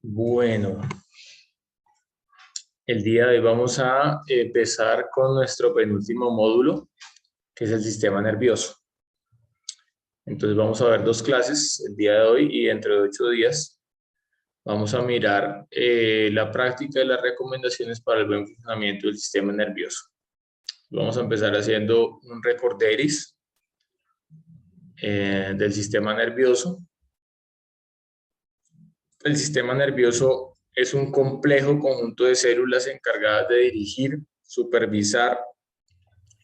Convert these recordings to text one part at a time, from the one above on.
Bueno, el día de hoy vamos a empezar con nuestro penúltimo módulo, que es el sistema nervioso. Entonces vamos a ver dos clases el día de hoy y dentro de 8 días vamos a mirar la práctica y las recomendaciones para el buen funcionamiento del sistema nervioso. Vamos a empezar haciendo un recorderis del sistema nervioso. El sistema nervioso es un complejo conjunto de células encargadas de dirigir, supervisar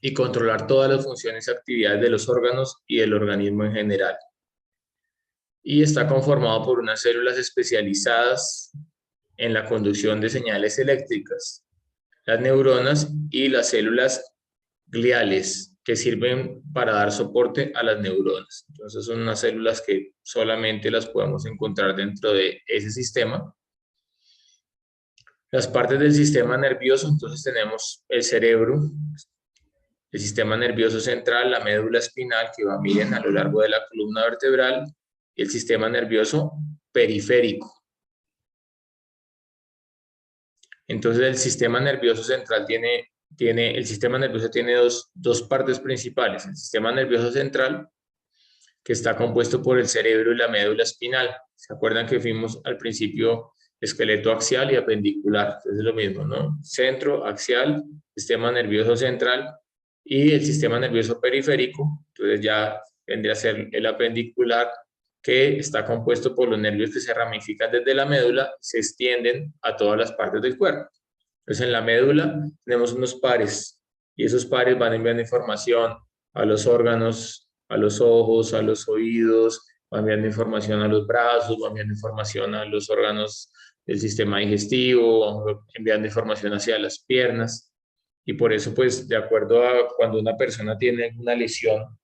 y controlar todas las funciones y actividades de los órganos y del organismo en general. Y está conformado por unas células especializadas en la conducción de señales eléctricas, las neuronas y las células gliales, que sirven para dar soporte a las neuronas. Entonces son unas células que solamente las podemos encontrar dentro de ese sistema. Las partes del sistema nervioso, entonces tenemos el cerebro, el sistema nervioso central, la médula espinal que va, miren, a lo largo de la columna vertebral, y el sistema nervioso periférico. Entonces el sistema nervioso central el sistema nervioso tiene dos partes principales. El sistema nervioso central, que está compuesto por el cerebro y la médula espinal. ¿Se acuerdan que fuimos al principio esqueleto axial y apendicular? Entonces es lo mismo, ¿no? Centro, axial, sistema nervioso central y el sistema nervioso periférico. Entonces ya vendría a ser el apendicular, que está compuesto por los nervios que se ramifican desde la médula, se extienden a todas las partes del cuerpo. Entonces en la médula tenemos unos pares y esos pares van enviando información a los órganos, a los ojos, a los oídos, van enviando información a los brazos, van enviando información a los órganos del sistema digestivo, van enviando información hacia las piernas. Y por eso, pues, de acuerdo a cuando una persona tiene una lesión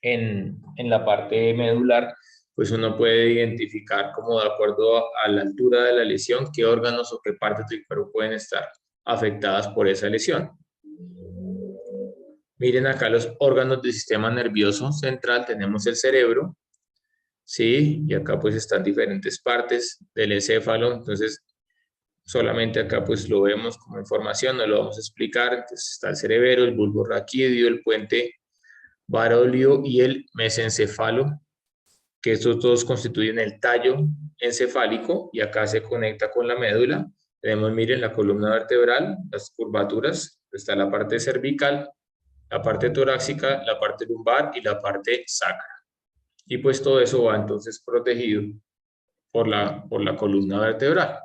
en la parte medular, pues uno puede identificar como de acuerdo a la altura de la lesión, qué órganos o qué partes del cuerpo pueden estar afectadas por esa lesión. Miren acá los órganos del sistema nervioso central, tenemos el cerebro, ¿sí? Y acá pues están diferentes partes del encéfalo, entonces solamente acá pues lo vemos como información, no lo vamos a explicar. Entonces está el cerebelo, el bulbo raquídeo, el puente baroglio y el mesencéfalo, que estos dos constituyen el tallo encefálico y acá se conecta con la médula. Tenemos, miren, la columna vertebral, las curvaturas, está la parte cervical, la parte torácica, la parte lumbar y la parte sacra. Y pues todo eso va entonces protegido por la columna vertebral.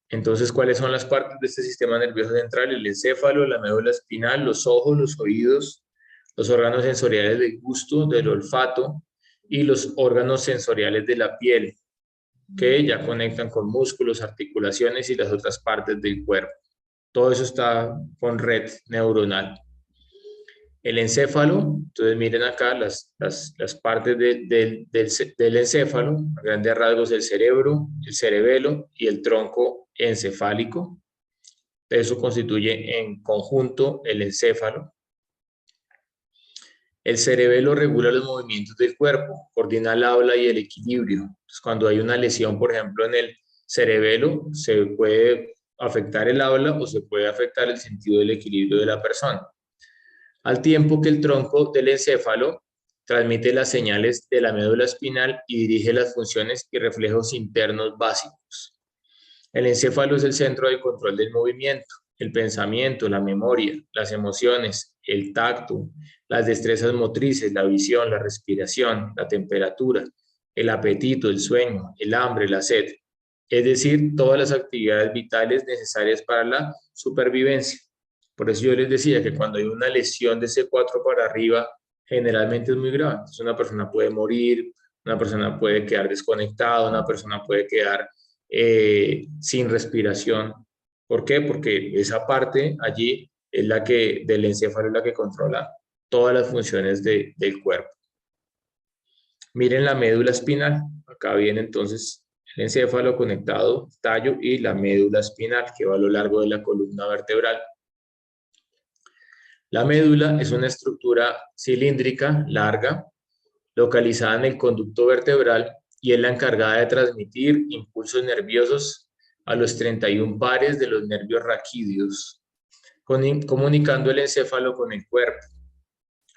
Entonces, ¿cuáles son las partes de este sistema nervioso central? El encéfalo, la médula espinal, los ojos, los oídos, los órganos sensoriales del gusto, del olfato y los órganos sensoriales de la piel, que ya conectan con músculos, articulaciones y las otras partes del cuerpo. Todo eso está con red neuronal. El encéfalo, entonces miren acá las partes del encéfalo, a grandes rasgos el cerebro, el cerebelo y el tronco encefálico. Eso constituye en conjunto el encéfalo. El cerebelo regula los movimientos del cuerpo, coordina el habla y el equilibrio. Entonces, cuando hay una lesión, por ejemplo, en el cerebelo, se puede afectar el habla o se puede afectar el sentido del equilibrio de la persona. Al tiempo que el tronco del encéfalo transmite las señales de la médula espinal y dirige las funciones y reflejos internos básicos. El encéfalo es el centro de control del movimiento, el pensamiento, la memoria, las emociones, el tacto, las destrezas motrices, la visión, la respiración, la temperatura, el apetito, el sueño, el hambre, la sed. Es decir, todas las actividades vitales necesarias para la supervivencia. Por eso yo les decía que cuando hay una lesión de C4 para arriba, generalmente es muy grave. Entonces una persona puede morir, una persona puede quedar desconectada, una persona puede quedar sin respiración. ¿Por qué? Porque esa parte allí es la que, del encéfalo, es la que controla todas las funciones del cuerpo. Miren la médula espinal. Acá viene entonces el encéfalo conectado, tallo y la médula espinal que va a lo largo de la columna vertebral. La médula es una estructura cilíndrica larga, localizada en el conducto vertebral y es la encargada de transmitir impulsos nerviosos a los 31 pares de los nervios raquídeos, comunicando el encéfalo con el cuerpo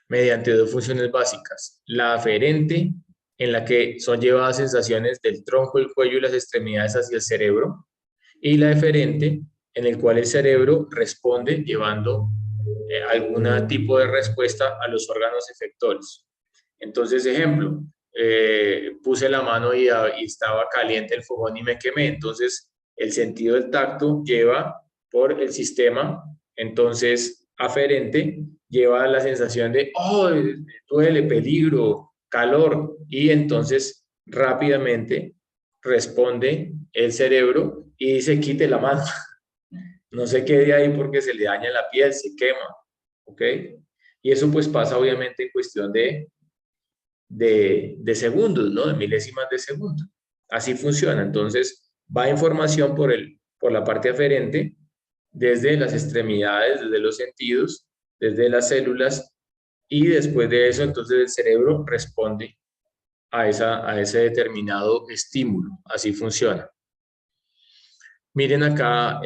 mediante dos funciones básicas: la aferente, en la que son llevadas sensaciones del tronco, el cuello y las extremidades hacia el cerebro, y la eferente, en el cual el cerebro responde llevando algún tipo de respuesta a los órganos efectores. Entonces, ejemplo, puse la mano y estaba caliente el fogón y me quemé. Entonces, el sentido del tacto lleva por el sistema, entonces, aferente, lleva la sensación de, oh, duele, peligro, calor, y entonces rápidamente responde el cerebro y dice, quite la mano. No se quede ahí porque se le daña la piel, se quema, ¿ok? Y eso pues pasa obviamente en cuestión de segundos, ¿no? De milésimas de segundo. Así funciona. Entonces, va información por la parte aferente, desde las extremidades, desde los sentidos, desde las células, y después de eso, entonces el cerebro responde a ese determinado estímulo. Así funciona. Miren acá,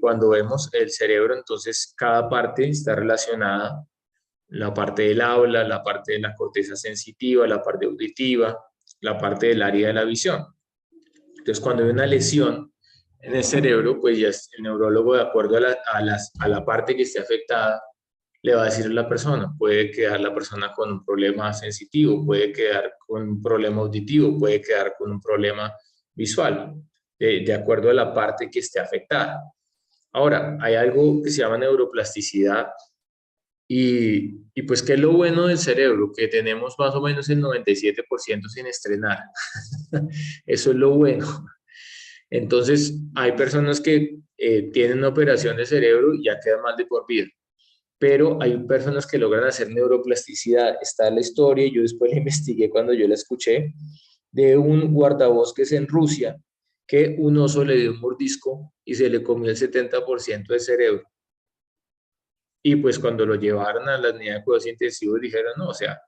cuando vemos el cerebro, entonces cada parte está relacionada: la parte del habla, la parte de la corteza sensitiva, la parte auditiva, la parte del área de la visión. Entonces, cuando hay una lesión en el cerebro, pues ya el neurólogo, de acuerdo a la parte que esté afectada, le va a decir a la persona. Puede quedar la persona con un problema sensitivo, puede quedar con un problema auditivo, puede quedar con un problema visual, de acuerdo a la parte que esté afectada. Ahora, hay algo que se llama neuroplasticidad, y pues, ¿qué es lo bueno del cerebro? Que tenemos más o menos el 97% sin estrenar. Eso es lo bueno. Entonces, hay personas que tienen una operación de cerebro y ya quedan mal de por vida, pero hay personas que logran hacer neuroplasticidad. Está la historia, y yo después la investigué cuando yo la escuché, de un guardabosques en Rusia, que un oso le dio un mordisco y se le comió el 70% del cerebro. Y pues cuando lo llevaron a la unidad de cuidados intensivos dijeron, no, o sea,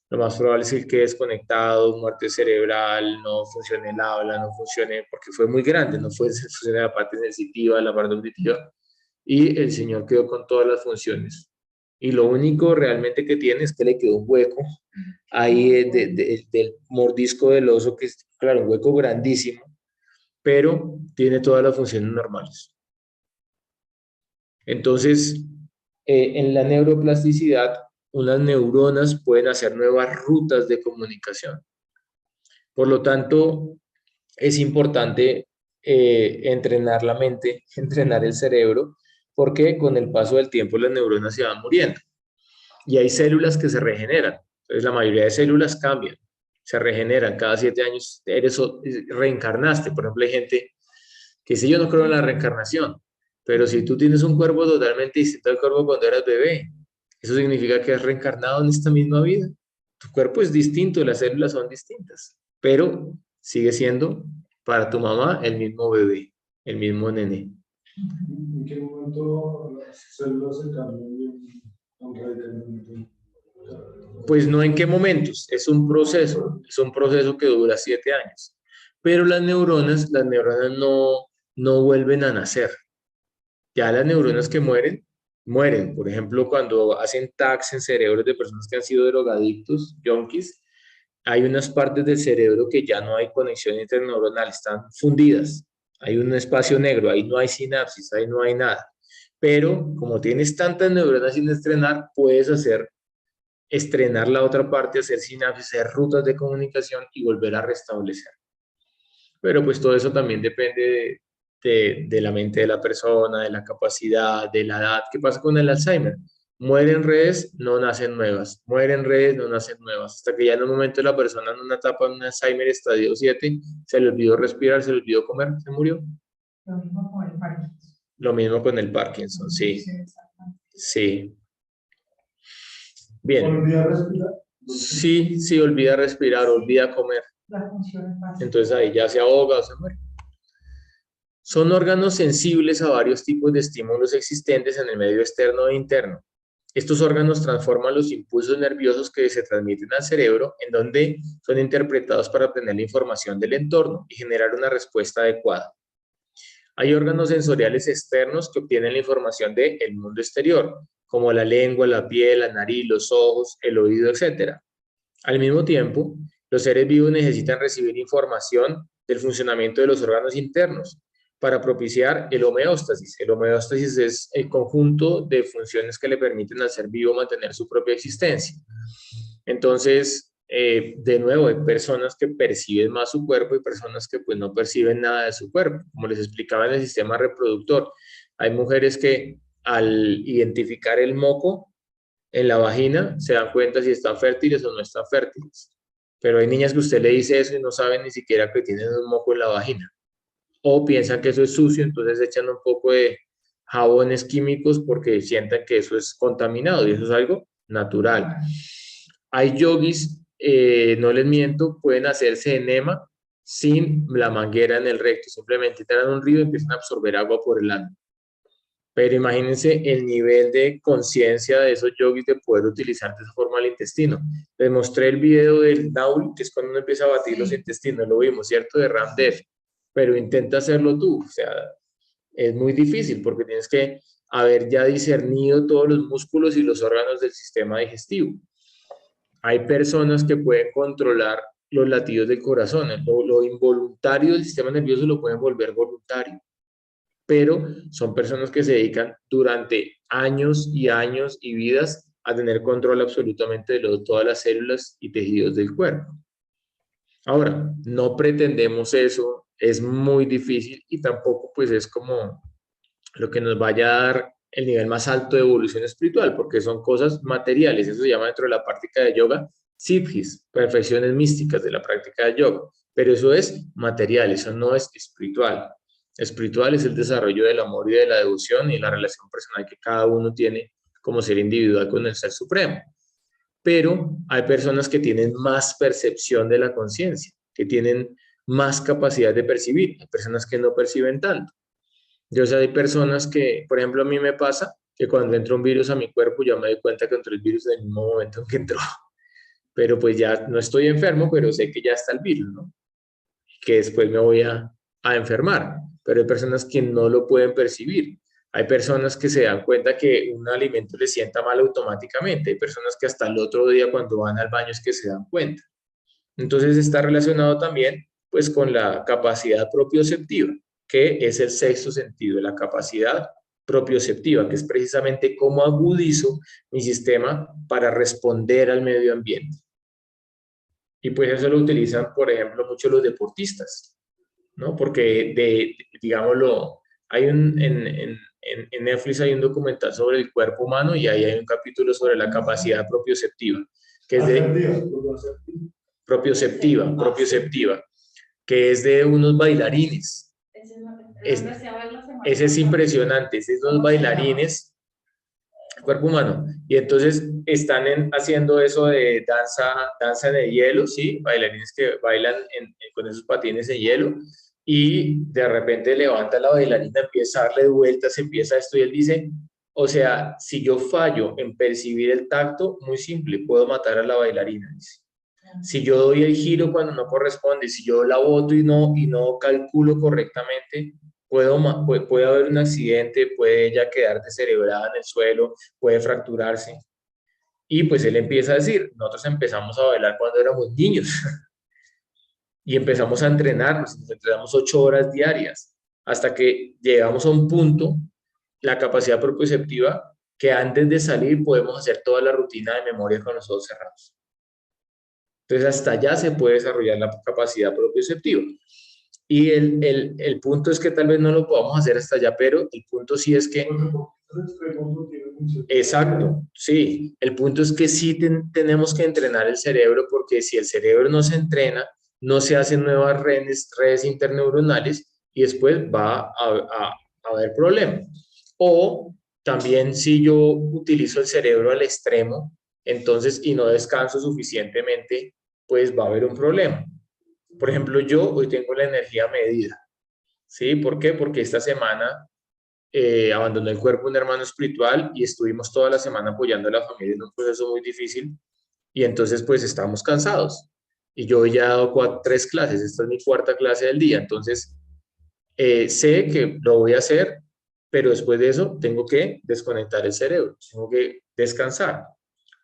lo más probable es que quede desconectado, muerte cerebral, no funcione el habla, no funcione, porque fue muy grande, no funcione la parte sensitiva, la parte auditiva, y el señor quedó con todas las funciones. Y lo único realmente que tiene es que le quedó un hueco ahí del mordisco del oso, que es, claro, un hueco grandísimo, pero tiene todas las funciones normales. Entonces, en la neuroplasticidad, unas neuronas pueden hacer nuevas rutas de comunicación. Por lo tanto, es importante entrenar la mente, entrenar el cerebro, porque con el paso del tiempo las neuronas se van muriendo y hay células que se regeneran. Entonces, la mayoría de células cambian, se regeneran. Cada 7 años reencarnaste. Por ejemplo, hay gente que dice, yo no creo en la reencarnación, pero si tú tienes un cuerpo totalmente distinto al cuerpo cuando eras bebé, eso significa que has reencarnado en esta misma vida. Tu cuerpo es distinto, las células son distintas, pero sigue siendo para tu mamá el mismo bebé, el mismo nené. ¿En qué momento las células se cambian radicalmente? Pues no en qué momentos, es un proceso que dura 7 años. Pero las neuronas no vuelven a nacer. Ya las neuronas que mueren, mueren. Por ejemplo, cuando hacen tags en cerebros de personas que han sido drogadictos, junkies, hay unas partes del cerebro que ya no hay conexión interneuronal, están fundidas. Hay un espacio negro, ahí no hay sinapsis, ahí no hay nada. Pero como tienes tantas neuronas sin estrenar, puedes estrenar la otra parte, hacer sinapsis, hacer rutas de comunicación y volver a restablecer. Pero pues todo eso también depende de la mente de la persona, de la capacidad, de la edad. ¿Qué pasa con el Alzheimer? Mueren redes, no nacen nuevas. Mueren redes, no nacen nuevas. Hasta que ya en un momento la persona, en una etapa de un Alzheimer estadio 7, se le olvidó respirar, se le olvidó comer, se murió. Lo mismo con el Parkinson. Lo mismo con el Parkinson, sí. Sí. Bien. ¿Olvida respirar? Sí, olvida respirar, olvida comer. Entonces ahí ya se ahoga o se muere. Son órganos sensibles a varios tipos de estímulos existentes en el medio externo e interno. Estos órganos transforman los impulsos nerviosos que se transmiten al cerebro, en donde son interpretados para obtener la información del entorno y generar una respuesta adecuada. Hay órganos sensoriales externos que obtienen la información del mundo exterior, como la lengua, la piel, la nariz, los ojos, el oído, etc. Al mismo tiempo, los seres vivos necesitan recibir información del funcionamiento de los órganos internos para propiciar el homeostasis. El homeostasis es el conjunto de funciones que le permiten al ser vivo mantener su propia existencia. Entonces, de nuevo, hay personas que perciben más su cuerpo y personas que pues no perciben nada de su cuerpo. Como les explicaba en el sistema reproductor, hay mujeres que al identificar el moco en la vagina se dan cuenta si están fértiles o no están fértiles. Pero hay niñas que usted le dice eso y no saben ni siquiera que tienen un moco en la vagina. O piensan que eso es sucio, entonces echan un poco de jabones químicos porque sientan que eso es contaminado y eso es algo natural. Hay yogis, no les miento, pueden hacerse enema sin la manguera en el recto, simplemente entran a un río y empiezan a absorber agua por el ano. Pero imagínense el nivel de conciencia de esos yogis de poder utilizar de esa forma el intestino. Les mostré el video del Naul, que es cuando uno empieza a batir los intestinos, lo vimos, ¿cierto? De Ramdev. Pero intenta hacerlo tú, o sea, es muy difícil porque tienes que haber ya discernido todos los músculos y los órganos del sistema digestivo. Hay personas que pueden controlar los latidos del corazón, lo involuntario del sistema nervioso lo pueden volver voluntario, pero son personas que se dedican durante años y años y vidas a tener control absolutamente de todas las células y tejidos del cuerpo. Ahora, no pretendemos eso, es muy difícil y tampoco pues es como lo que nos vaya a dar el nivel más alto de evolución espiritual, porque son cosas materiales, eso se llama dentro de la práctica de yoga siddhis, perfecciones místicas de la práctica de yoga, pero eso es material, eso no es espiritual. Espiritual es el desarrollo del amor y de la devoción y la relación personal que cada uno tiene como ser individual con el Ser Supremo. Pero hay personas que tienen más percepción de la conciencia, que tienen más capacidad de percibir, hay personas que no perciben tanto. Yo sé, hay personas que, por ejemplo, a mí me pasa que cuando entra un virus a mi cuerpo, yo me doy cuenta que entró el virus en el mismo momento en que entró. Pero pues ya no estoy enfermo, pero sé que ya está el virus, ¿no? Que después me voy a enfermar. Pero hay personas que no lo pueden percibir. Hay personas que se dan cuenta que un alimento les sienta mal automáticamente. Hay personas que hasta el otro día cuando van al baño es que se dan cuenta. Entonces está relacionado también pues con la capacidad propioceptiva, que es el sexto sentido, la capacidad propioceptiva, que es precisamente cómo agudizo mi sistema para responder al medio ambiente. Y pues eso lo utilizan, por ejemplo, mucho los deportistas, ¿no? Porque, digámoslo, hay en Netflix hay un documental sobre el cuerpo humano y ahí hay un capítulo sobre la capacidad propioceptiva, que es de propioceptiva, que es de unos bailarines. Ese es impresionante, esos dos bailarines, cuerpo humano, y entonces están haciendo eso de danza en el hielo, ¿sí? Bailarines que bailan con esos patines en hielo, y de repente levanta la bailarina, empieza a darle vueltas, empieza esto, y él dice, o sea, si yo fallo en percibir el tacto, muy simple, puedo matar a la bailarina, dice. Si yo doy el giro cuando no corresponde, si yo la boto y no calculo correctamente, puede haber un accidente, puede ella quedar descerebrada en el suelo, puede fracturarse. Y pues él empieza a decir, nosotros empezamos a bailar cuando éramos niños y empezamos a entrenarnos, nos entrenamos 8 horas diarias hasta que llegamos a un punto, la capacidad propioceptiva, que antes de salir podemos hacer toda la rutina de memoria con los ojos cerrados. Entonces, hasta allá se puede desarrollar la capacidad propioceptiva. Y el punto es que tal vez no lo podamos hacer hasta allá, pero el punto sí es que... Exacto, sí. El punto es que sí tenemos que entrenar el cerebro, porque si el cerebro no se entrena, no se hacen nuevas redes interneuronales y después va a haber problemas. O también si yo utilizo el cerebro al extremo, entonces, y no descanso suficientemente, pues va a haber un problema. Por ejemplo, yo hoy tengo la energía medida, ¿sí? ¿Por qué? Porque esta semana abandonó el cuerpo un hermano espiritual y estuvimos toda la semana apoyando a la familia en un proceso muy difícil y entonces pues estábamos cansados. Y yo ya he dado 3 clases, esta es mi 4ª clase del día, entonces sé que lo voy a hacer, pero después de eso tengo que desconectar el cerebro, tengo que descansar,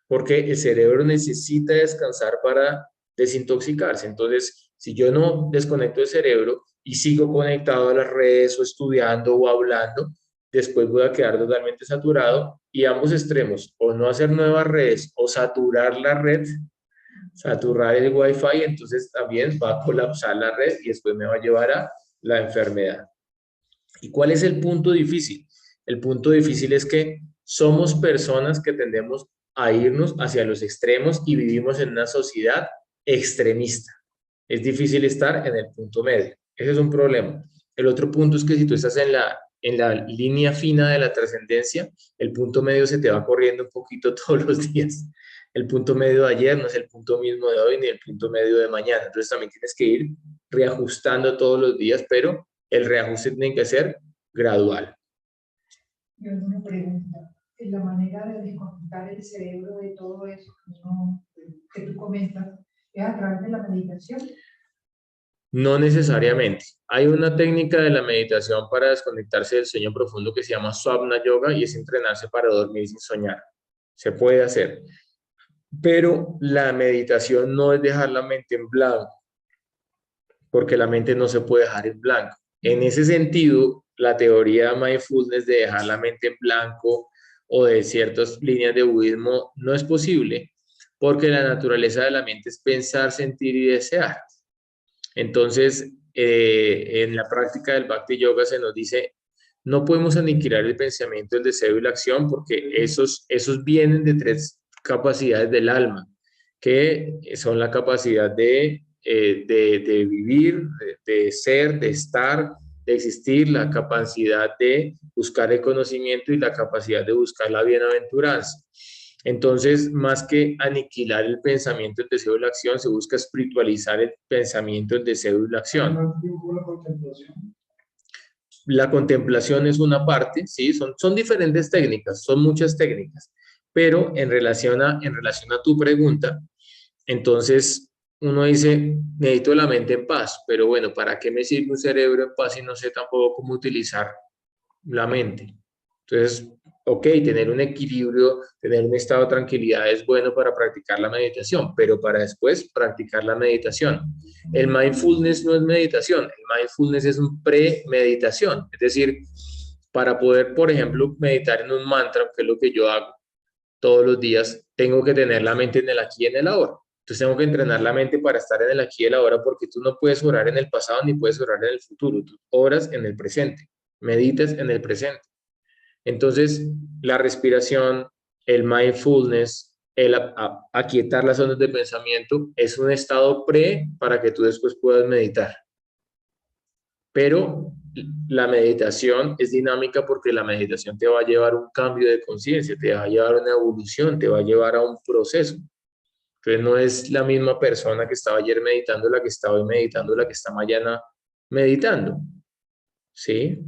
porque el cerebro necesita descansar para desintoxicarse. Entonces, si yo no desconecto el cerebro y sigo conectado a las redes o estudiando o hablando, después voy a quedar totalmente saturado y ambos extremos, o no hacer nuevas redes o saturar la red, saturar el wifi, entonces también va a colapsar la red y después me va a llevar a la enfermedad. ¿Y cuál es el punto difícil? El punto difícil es que somos personas que tendemos a irnos hacia los extremos y vivimos en una sociedad extremista. Es difícil estar en el punto medio. Ese es un problema. El otro punto es que si tú estás en la línea fina de la trascendencia, el punto medio se te va corriendo un poquito todos los días. El punto medio de ayer no es el punto mismo de hoy ni el punto medio de mañana. Entonces también tienes que ir reajustando todos los días, pero el reajuste tiene que ser gradual. Yo tengo una pregunta. La manera de desconectar el cerebro de todo eso que tú comentas es a través de la meditación. No necesariamente. Hay una técnica de la meditación para desconectarse del sueño profundo que se llama Swapna Yoga y es entrenarse para dormir sin soñar. Se puede hacer. Pero la meditación no es dejar la mente en blanco, porque la mente no se puede dejar en blanco. En ese sentido, la teoría de mindfulness de dejar la mente en blanco o de ciertas líneas de budismo no es posible, porque la naturaleza de la mente es pensar, sentir y desear. Entonces, en la práctica del Bhakti Yoga se nos dice, no podemos aniquilar el pensamiento, el deseo y la acción, porque esos vienen de 3 capacidades del alma, que son la capacidad de vivir, de ser, de estar, de existir, la capacidad de buscar el conocimiento y la capacidad de buscar la bienaventuranza. Entonces, más que aniquilar el pensamiento, el deseo y la acción, se busca espiritualizar el pensamiento, el deseo y la acción. La contemplación es una parte, ¿sí? Son diferentes técnicas, son muchas técnicas, pero en relación a tu pregunta, entonces uno dice, necesito la mente en paz, pero bueno, ¿para qué me sirve un cerebro en paz si no sé tampoco cómo utilizar la mente? Entonces, ok, tener un equilibrio, tener un estado de tranquilidad es bueno para practicar la meditación, pero para después practicar la meditación. El mindfulness no es meditación, el mindfulness es un pre-meditación, es decir, para poder, por ejemplo, meditar en un mantra, que es lo que yo hago todos los días, tengo que tener la mente en el aquí y en el ahora. Entonces tengo que entrenar la mente para estar en el aquí y el ahora, porque tú no puedes orar en el pasado ni puedes orar en el futuro, tú oras en el presente, meditas en el presente. Entonces, la respiración, el mindfulness, el aquietar las zonas de pensamiento es un estado pre para que tú después puedas meditar. Pero la meditación es dinámica porque la meditación te va a llevar a un cambio de conciencia, te va a llevar a una evolución, te va a llevar a un proceso. Entonces no es la misma persona que estaba ayer meditando, la que está hoy meditando, la que está mañana meditando. ¿Sí?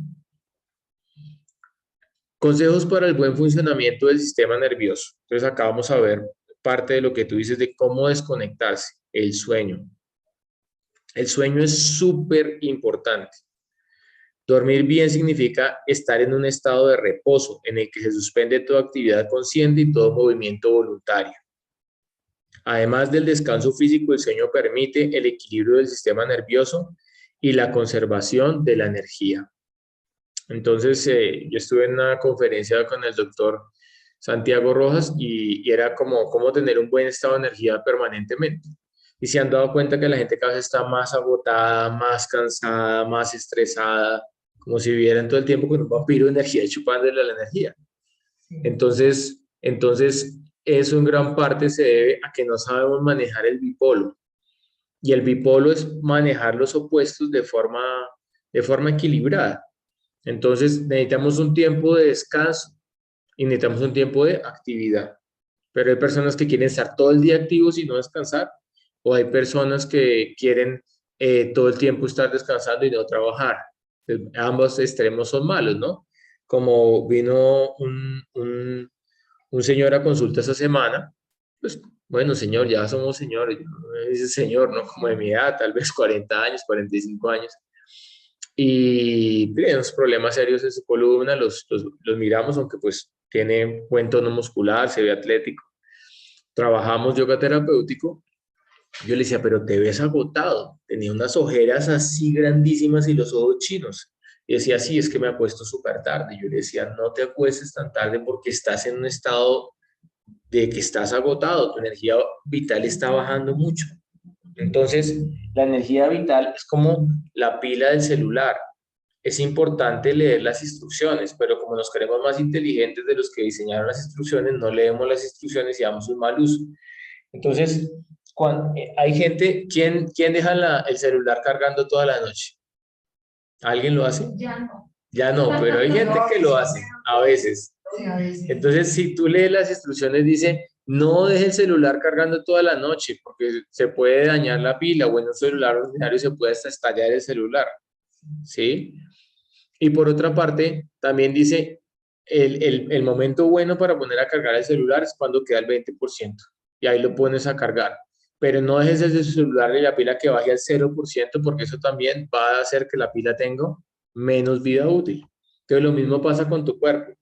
Consejos para el buen funcionamiento del sistema nervioso. Entonces acá vamos a ver parte de lo que tú dices de cómo desconectarse, el sueño. El sueño es súper importante. Dormir bien significa estar en un estado de reposo en el que se suspende toda actividad consciente y todo movimiento voluntario. Además del descanso físico, el sueño permite el equilibrio del sistema nervioso y la conservación de la energía. Entonces, yo estuve en una conferencia con el doctor Santiago Rojas y era como cómo tener un buen estado de energía permanentemente. Y se han dado cuenta que la gente cada vez está más agotada, más cansada, más estresada, como si vivieran todo el tiempo con un vampiro de energía chupándole la energía. Entonces, eso en gran parte se debe a que no sabemos manejar el bipolo. Y el bipolo es manejar los opuestos de forma equilibrada. Entonces necesitamos un tiempo de descanso y necesitamos un tiempo de actividad. Pero hay personas que quieren estar todo el día activos y no descansar, o hay personas que quieren todo el tiempo estar descansando y no trabajar. Entonces, ambos extremos son malos, ¿no? como vino un señor a consulta esa semana, pues bueno, señor, ya somos señores, ese señor, ¿no? Como de mi edad, tal vez 40 años, 45 años, y tiene unos problemas serios en su columna, los miramos, aunque pues tiene buen tono muscular, se ve atlético. Trabajamos yoga terapéutico. Yo le decía, pero te ves agotado. Tenía unas ojeras así grandísimas y los ojos chinos. Y decía, sí, es que me acuesto súper tarde. Yo le decía, no te acuestes tan tarde porque estás en un estado de que estás agotado, tu energía vital está bajando mucho. Entonces, la energía vital es como la pila del celular. Es importante leer las instrucciones, pero como nos creemos más inteligentes de los que diseñaron las instrucciones, no leemos las instrucciones y damos un mal uso. Entonces, hay gente, ¿quién deja el celular cargando toda la noche? ¿Alguien lo hace? Ya no. Ya no, pero hay gente que lo hace a veces. Sí, a veces. Entonces, si tú lees las instrucciones, dice, no deje el celular cargando toda la noche, porque se puede dañar la pila, o en un celular ordinario se puede hasta estallar el celular, ¿sí? Y por otra parte, también dice, el momento bueno para poner a cargar el celular es cuando queda el 20%, y ahí lo pones a cargar. Pero no dejes el celular y la pila que baje al 0%, porque eso también va a hacer que la pila tenga menos vida útil. Entonces, lo mismo pasa con tu cuerpo.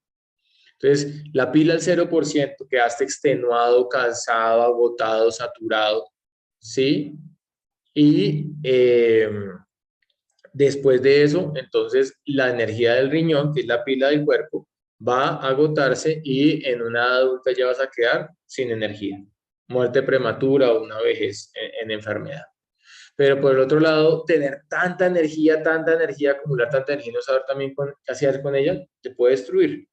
Entonces, la pila al 0%, quedaste extenuado, cansado, agotado, saturado, ¿sí? Y después de eso, entonces, la energía del riñón, que es la pila del cuerpo, va a agotarse y en una edad adulta ya vas a quedar sin energía. Muerte prematura o una vejez en enfermedad. Pero por el otro lado, tener tanta energía, acumular tanta energía y no saber también qué hacer con ella, te puede destruir.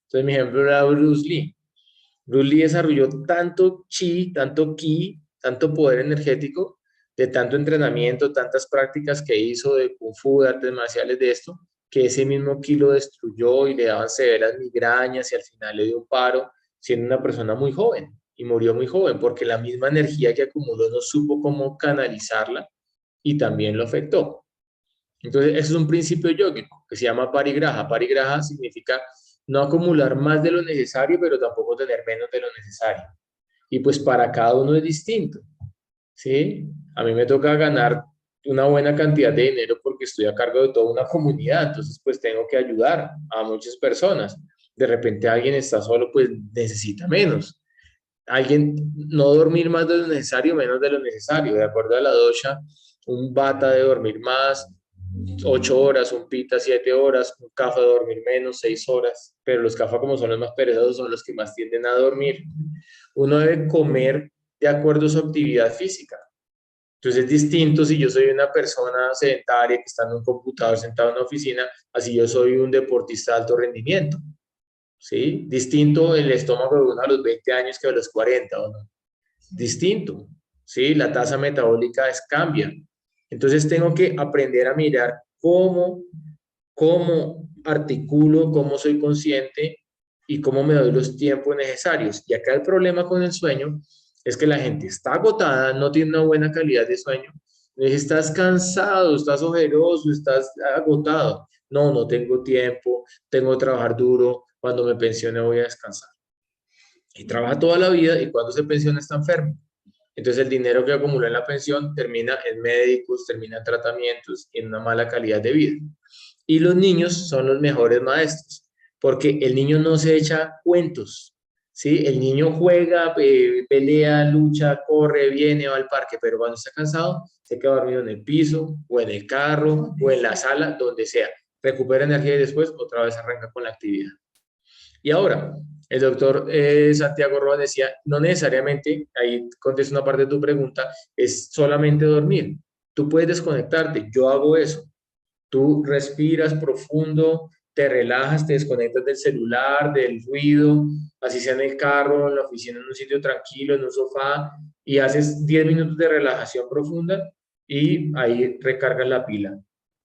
Entonces, mi ejemplo era Bruce Lee. Bruce Lee desarrolló tanto chi, tanto ki, tanto poder energético, de tanto entrenamiento, tantas prácticas que hizo de kung fu, de artes marciales, de esto, que ese mismo ki lo destruyó y le daban severas migrañas y al final le dio un paro, siendo una persona muy joven y murió muy joven porque la misma energía que acumuló no supo cómo canalizarla y también lo afectó. Entonces, ese es un principio yógico que se llama parigraha. Parigraha significa no acumular más de lo necesario, pero tampoco tener menos de lo necesario. Y pues para cada uno es distinto, ¿sí? A mí me toca ganar una buena cantidad de dinero porque estoy a cargo de toda una comunidad, entonces pues tengo que ayudar a muchas personas. De repente alguien está solo, pues necesita menos. Alguien no dormir más de lo necesario, menos de lo necesario. De acuerdo a la dosha, un bata de dormir más, 8 horas, un pita 7 horas, un kafa de dormir menos, 6 horas, pero los kafa como son los más perezosos son los que más tienden a dormir. Uno debe comer de acuerdo a su actividad física. Entonces es distinto si yo soy una persona sedentaria que está en un computador sentado en una oficina, así yo soy un deportista de alto rendimiento, ¿sí? Distinto el estómago de uno a los 20 años que a los 40, ¿o no? Distinto, ¿sí? La tasa metabólica cambia. Entonces tengo que aprender a mirar cómo articulo, cómo soy consciente y cómo me doy los tiempos necesarios. Y acá el problema con el sueño es que la gente está agotada, no tiene una buena calidad de sueño. Estás cansado, estás ojeroso, estás agotado. No, no tengo tiempo, tengo que trabajar duro, cuando me pensione voy a descansar. Y trabaja toda la vida y cuando se pensiona está enfermo. Entonces el dinero que acumula en la pensión termina en médicos, termina en tratamientos y en una mala calidad de vida. Y los niños son los mejores maestros, porque el niño no se echa cuentos, ¿sí? El niño juega, pelea, lucha, corre, viene, va al parque, pero cuando está cansado, se queda dormido en el piso, o en el carro, o en la sala, donde sea. Recupera energía y después otra vez arranca con la actividad. Y ahora, el doctor Santiago Roa decía, no necesariamente, ahí contesto una parte de tu pregunta, es solamente dormir. Tú puedes desconectarte, yo hago eso. Tú respiras profundo, te relajas, te desconectas del celular, del ruido, así sea en el carro, en la oficina, en un sitio tranquilo, en un sofá, y haces 10 minutos de relajación profunda y ahí recargas la pila.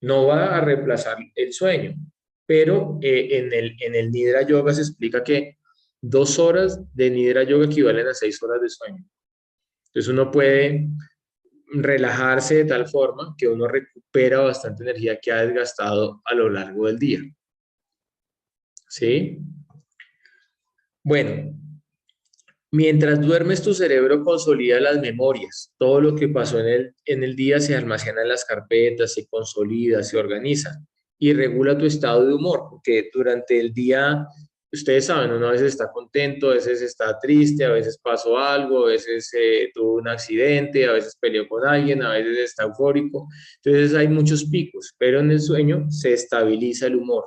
No va a reemplazar el sueño, pero en el Nidra Yoga se explica que 2 horas de Nidra Yoga equivalen a 6 horas de sueño. Entonces uno puede relajarse de tal forma que uno recupera bastante energía que ha desgastado a lo largo del día. ¿Sí? Bueno, mientras duermes tu cerebro consolida las memorias. Todo lo que pasó en el día se almacena en las carpetas, se consolida, se organiza y regula tu estado de humor, porque durante el día, ustedes saben, uno a veces está contento, a veces está triste, a veces pasó algo, a veces tuvo un accidente, a veces peleó con alguien, a veces está eufórico. Entonces hay muchos picos, pero en el sueño se estabiliza el humor,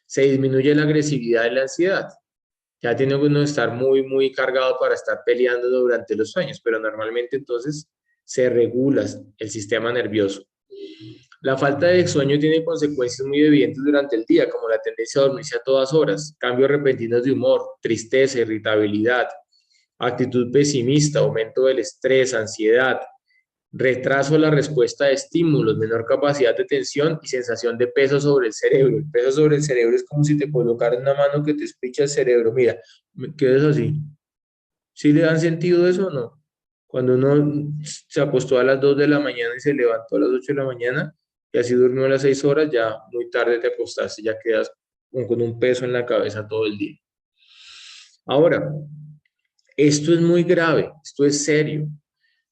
se disminuye la agresividad y la ansiedad. Ya tiene uno que estar muy cargado para estar peleando durante los sueños, pero normalmente entonces se regula el sistema nervioso. La falta de sueño tiene consecuencias muy evidentes durante el día, como la tendencia a dormirse a todas horas, cambios repentinos de humor, tristeza, irritabilidad, actitud pesimista, aumento del estrés, ansiedad, retraso en la respuesta a estímulos, menor capacidad de tensión y sensación de peso sobre el cerebro. El peso sobre el cerebro es como si te colocaran una mano que te espicha el cerebro. Mira, ¿qué es así? ¿Sí le dan sentido eso o no? Cuando uno se acostó a las 2 de la mañana y se levantó a las 8 de la mañana y así durmió a las 6 horas, ya muy tarde te acostaste, ya quedas con un peso en la cabeza todo el día. Ahora, esto es muy grave, esto es serio.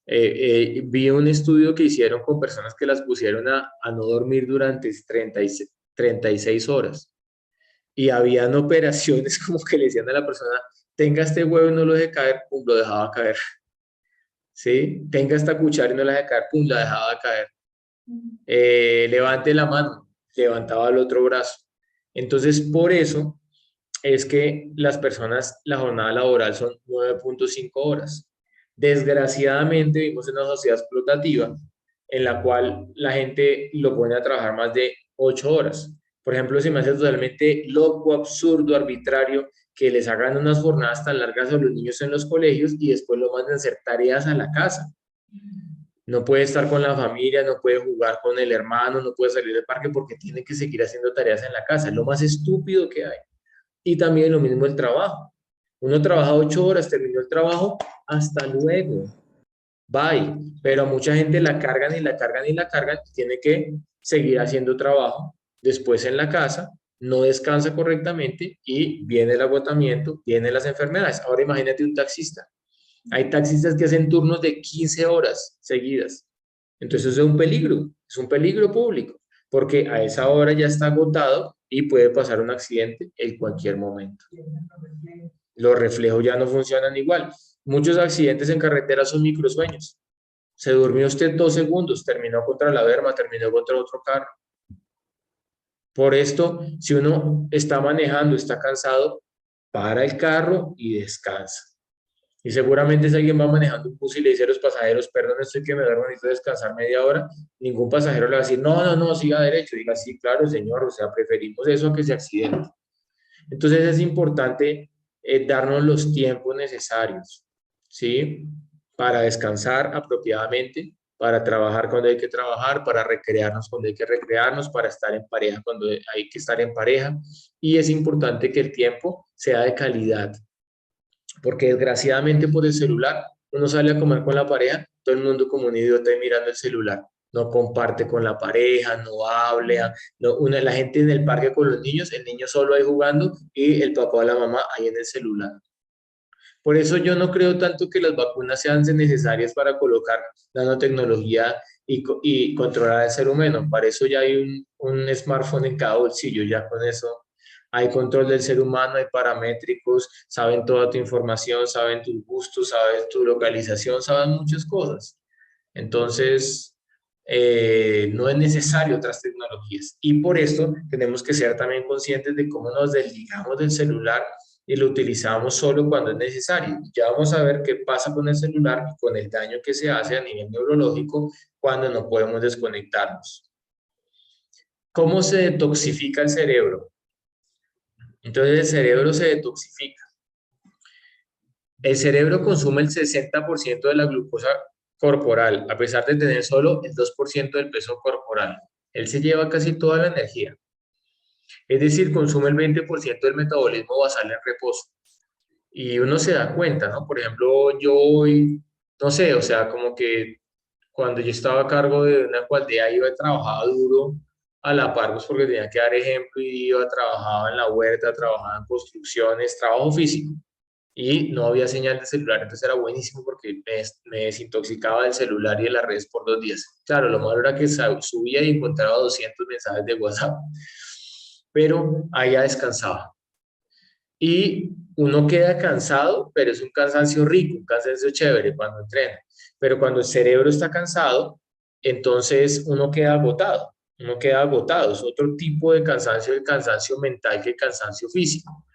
Vi un estudio que hicieron con personas que las pusieron a no dormir durante 36 horas y habían operaciones como que le decían a la persona, tenga este huevo y no lo deje caer, pum, lo dejaba caer, ¿sí? Tenga esta cuchara y no la deje caer, pum, la dejaba caer. Levante la mano, levantaba el otro brazo. Entonces, por eso es que las personas, la jornada laboral son 9.5 horas. Desgraciadamente vivimos en una sociedad explotativa en la cual la gente lo pone a trabajar más de 8 horas. Por ejemplo, se me hace totalmente loco, absurdo, arbitrario que les hagan unas jornadas tan largas a los niños en los colegios y después lo manden a hacer tareas a la casa. No puede estar con la familia, no puede jugar con el hermano, no puede salir del parque porque tiene que seguir haciendo tareas en la casa. Es lo más estúpido que hay. Y también lo mismo el trabajo. Uno trabaja 8 horas, terminó el trabajo, hasta luego, bye. Pero a mucha gente la cargan y la cargan y la cargan, y tiene que seguir haciendo trabajo después en la casa, no descansa correctamente y viene el agotamiento, vienen las enfermedades. Ahora imagínate un taxista. Hay taxistas que hacen turnos de 15 horas seguidas. Entonces es un peligro público, porque a esa hora ya está agotado y puede pasar un accidente en cualquier momento. Los reflejos ya no funcionan igual. Muchos accidentes en carretera son microsueños. Se durmió usted 2 segundos, terminó contra la berma, terminó contra otro carro. Por esto, si uno está manejando, está cansado, para el carro y descansa. Y seguramente si alguien va manejando un bus y le dice a los pasajeros, perdón, estoy que me duermo, necesito descansar media hora, ningún pasajero le va a decir, no, siga derecho. Diga, sí, claro, señor, o sea, preferimos eso a que se accidente. Entonces es importante darnos los tiempos necesarios, ¿sí? Para descansar apropiadamente, para trabajar cuando hay que trabajar, para recrearnos cuando hay que recrearnos, para estar en pareja cuando hay que estar en pareja. Y es importante que el tiempo sea de calidad, porque desgraciadamente por el celular uno sale a comer con la pareja, todo el mundo como un idiota ahí mirando el celular, no comparte con la pareja, no habla, no, la gente en el parque con los niños, el niño solo ahí jugando y el papá o la mamá ahí en el celular. Por eso yo no creo tanto que las vacunas sean necesarias para colocar nanotecnología y controlar al ser humano. Para eso ya hay un smartphone en cada bolsillo, ya con eso hay control del ser humano, hay paramétricos, saben toda tu información, saben tus gustos, saben tu localización, saben muchas cosas. Entonces, no es necesario otras tecnologías. Y por esto tenemos que ser también conscientes de cómo nos desligamos del celular y lo utilizamos solo cuando es necesario. Ya vamos a ver qué pasa con el celular y con el daño que se hace a nivel neurológico cuando no podemos desconectarnos. ¿Cómo se detoxifica el cerebro? Entonces el cerebro se detoxifica. El cerebro consume el 60% de la glucosa corporal, a pesar de tener solo el 2% del peso corporal. Él se lleva casi toda la energía. Es decir, consume el 20% del metabolismo basal en reposo. Y uno se da cuenta, ¿no? Por ejemplo, yo hoy, no sé, o sea, como que cuando yo estaba a cargo de una aldea iba y trabajaba duro a la par, pues porque tenía que dar ejemplo y iba, trabajaba en la huerta, trabajaba en construcciones, trabajo físico. Y no había señal de celular, entonces era buenísimo porque me desintoxicaba del celular y de las redes por 2 días. Claro, lo malo era que subía y encontraba 200 mensajes de WhatsApp, pero allá descansaba. Y uno queda cansado, pero es un cansancio rico, un cansancio chévere cuando entrena. Pero cuando el cerebro está cansado, entonces uno queda agotado. Uno queda agotado. Es otro tipo de cansancio, el cansancio mental que el cansancio físico.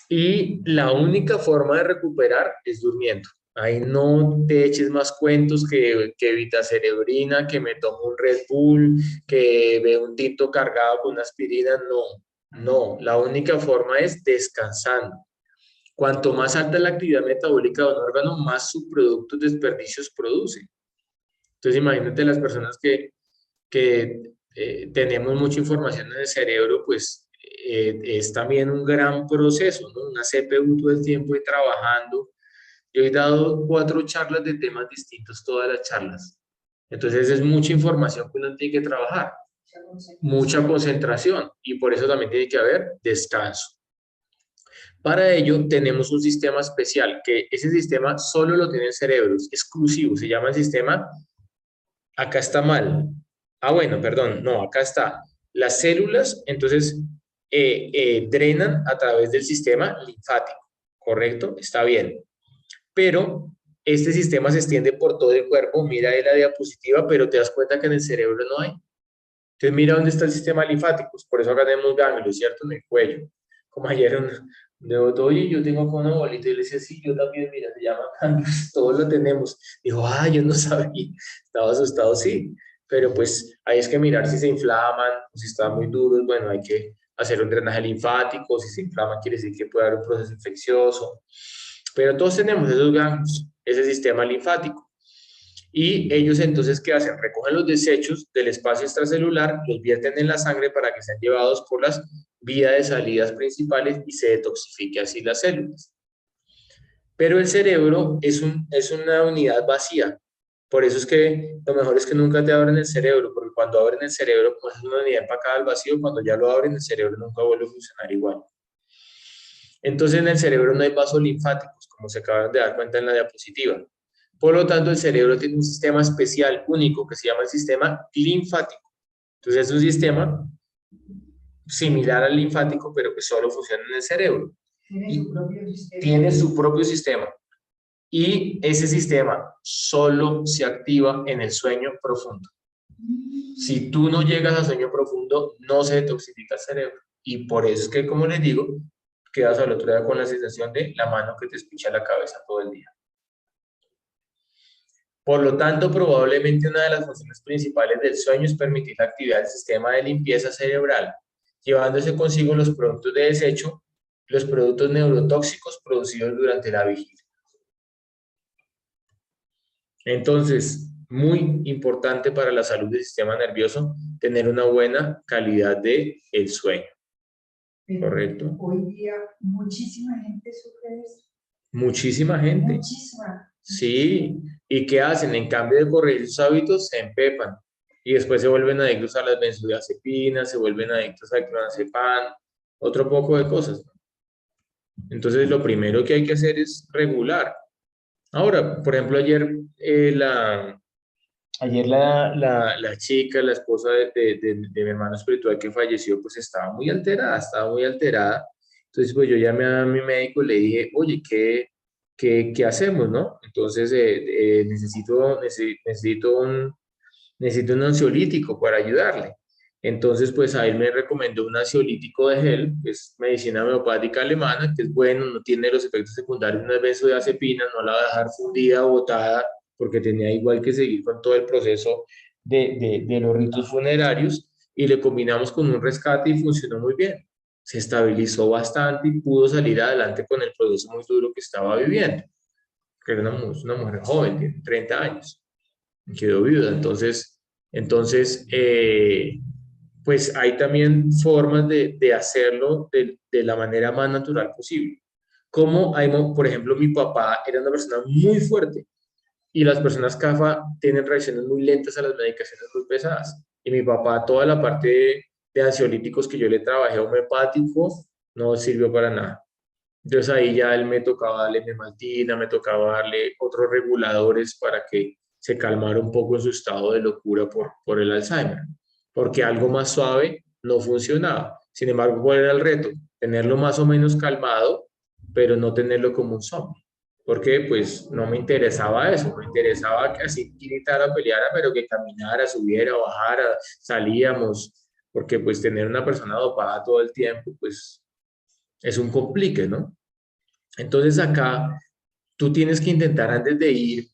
Y la única forma de recuperar es durmiendo. Ahí no te eches más cuentos que Vitacerebrina, que me tomo un Red Bull, que veo un tinto cargado con aspirina. No, no. La única forma es descansando. Cuanto más alta es la actividad metabólica de un órgano, más subproductos desperdicios produce. Entonces imagínate las personas que tenemos mucha información en el cerebro, pues es también un gran proceso, ¿no? Una CPU todo el tiempo y trabajando. Yo he dado 4 charlas de temas distintos, todas las charlas. Entonces es mucha información que uno tiene que trabajar, mucha concentración y por eso también tiene que haber descanso. Para ello tenemos un sistema especial, que ese sistema solo lo tiene el cerebro, es exclusivo, se llama el sistema, acá está mal, bueno, perdón, no, acá está, las células, entonces, drenan a través del sistema linfático, ¿correcto? Está bien, pero este sistema se extiende por todo el cuerpo, mira ahí la diapositiva, pero te das cuenta que en el cerebro no hay. Entonces mira dónde está el sistema linfático, por eso acá tenemos ganglios, ¿cierto? En el cuello. Como ayer de oye, yo tengo acá una bolita, y le decía, sí, yo también, mira, se llama ganglios, todos lo tenemos. Dijo, yo no sabía, estaba asustado, sí, pero pues ahí es que mirar si se inflaman, o si están muy duros, bueno, hay que hacer un drenaje linfático, si se inflaman quiere decir que puede haber un proceso infeccioso, pero todos tenemos esos ganglios, ese sistema linfático. Y ellos entonces, ¿qué hacen? Recogen los desechos del espacio extracelular, los vierten en la sangre para que sean llevados por las vías de salidas principales y se detoxifique así las células. Pero el cerebro es una unidad vacía. Por eso es que lo mejor es que nunca te abren el cerebro, porque cuando abren el cerebro, pues es una unidad empacada al vacío, cuando ya lo abren el cerebro nunca vuelve a funcionar igual. Entonces en el cerebro no hay vasos linfáticos, como se acaban de dar cuenta en la diapositiva. Por lo tanto, el cerebro tiene un sistema especial, único, que se llama el sistema linfático. Entonces, es un sistema similar al linfático, pero que solo funciona en el cerebro. Tiene su propio sistema. Y ese sistema solo se activa en el sueño profundo. Si tú no llegas al sueño profundo, no se detoxifica el cerebro. Y por eso es que, como les digo, quedas al otro día con la sensación de la mano que te espicha la cabeza todo el día. Por lo tanto, probablemente una de las funciones principales del sueño es permitir la actividad del sistema de limpieza cerebral, llevándose consigo los productos de desecho, los productos neurotóxicos producidos durante la vigilia. Entonces, muy importante para la salud del sistema nervioso tener una buena calidad de el sueño. ¿Correcto? Hoy día muchísima gente sufre de eso. Muchísima gente. Muchísima. Sí, ¿y qué hacen? En cambio de corregir sus hábitos, se empepan y después se vuelven adictos a las benzodiazepinas, se vuelven adictos al clonazepam, otro poco de cosas. Entonces, lo primero que hay que hacer es regular. Ahora, por ejemplo, ayer la chica, la esposa de mi hermano espiritual que falleció, pues estaba muy alterada, Entonces, pues yo llamé a mi médico y le dije, oye, ¿qué hacemos, no? Entonces, necesito un ansiolítico para ayudarle. Entonces, pues a él me recomendó un ansiolítico de gel, que es medicina homeopática alemana, que es bueno, no tiene los efectos secundarios de una benzodiazepina, no la va a dejar fundida o botada, porque tenía igual que seguir con todo el proceso de los ritos funerarios, y le combinamos con un rescate y funcionó muy bien. Se estabilizó bastante y pudo salir adelante con el proceso muy duro que estaba viviendo. Que era una mujer joven, tiene 30 años, quedó viuda. Entonces pues hay también formas de hacerlo de la manera más natural posible. Como hay, por ejemplo, mi papá era una persona muy fuerte y las personas CAFA tienen reacciones muy lentas a las medicaciones muy pesadas. Y mi papá, toda la parte de ansiolíticos que yo le trabajé homeopático, no sirvió para nada. Entonces ahí ya él me tocaba darle memantina, me tocaba darle otros reguladores para que se calmara un poco en su estado de locura por el Alzheimer, porque algo más suave no funcionaba. Sin embargo, ¿cuál era el reto? Tenerlo más o menos calmado, pero no tenerlo como un zombie. Porque pues no me interesaba eso, me interesaba que así gritara, peleara, pero que caminara, subiera, bajara, salíamos, porque pues tener una persona dopada todo el tiempo, pues es un complique, ¿no? Entonces acá tú tienes que intentar antes de ir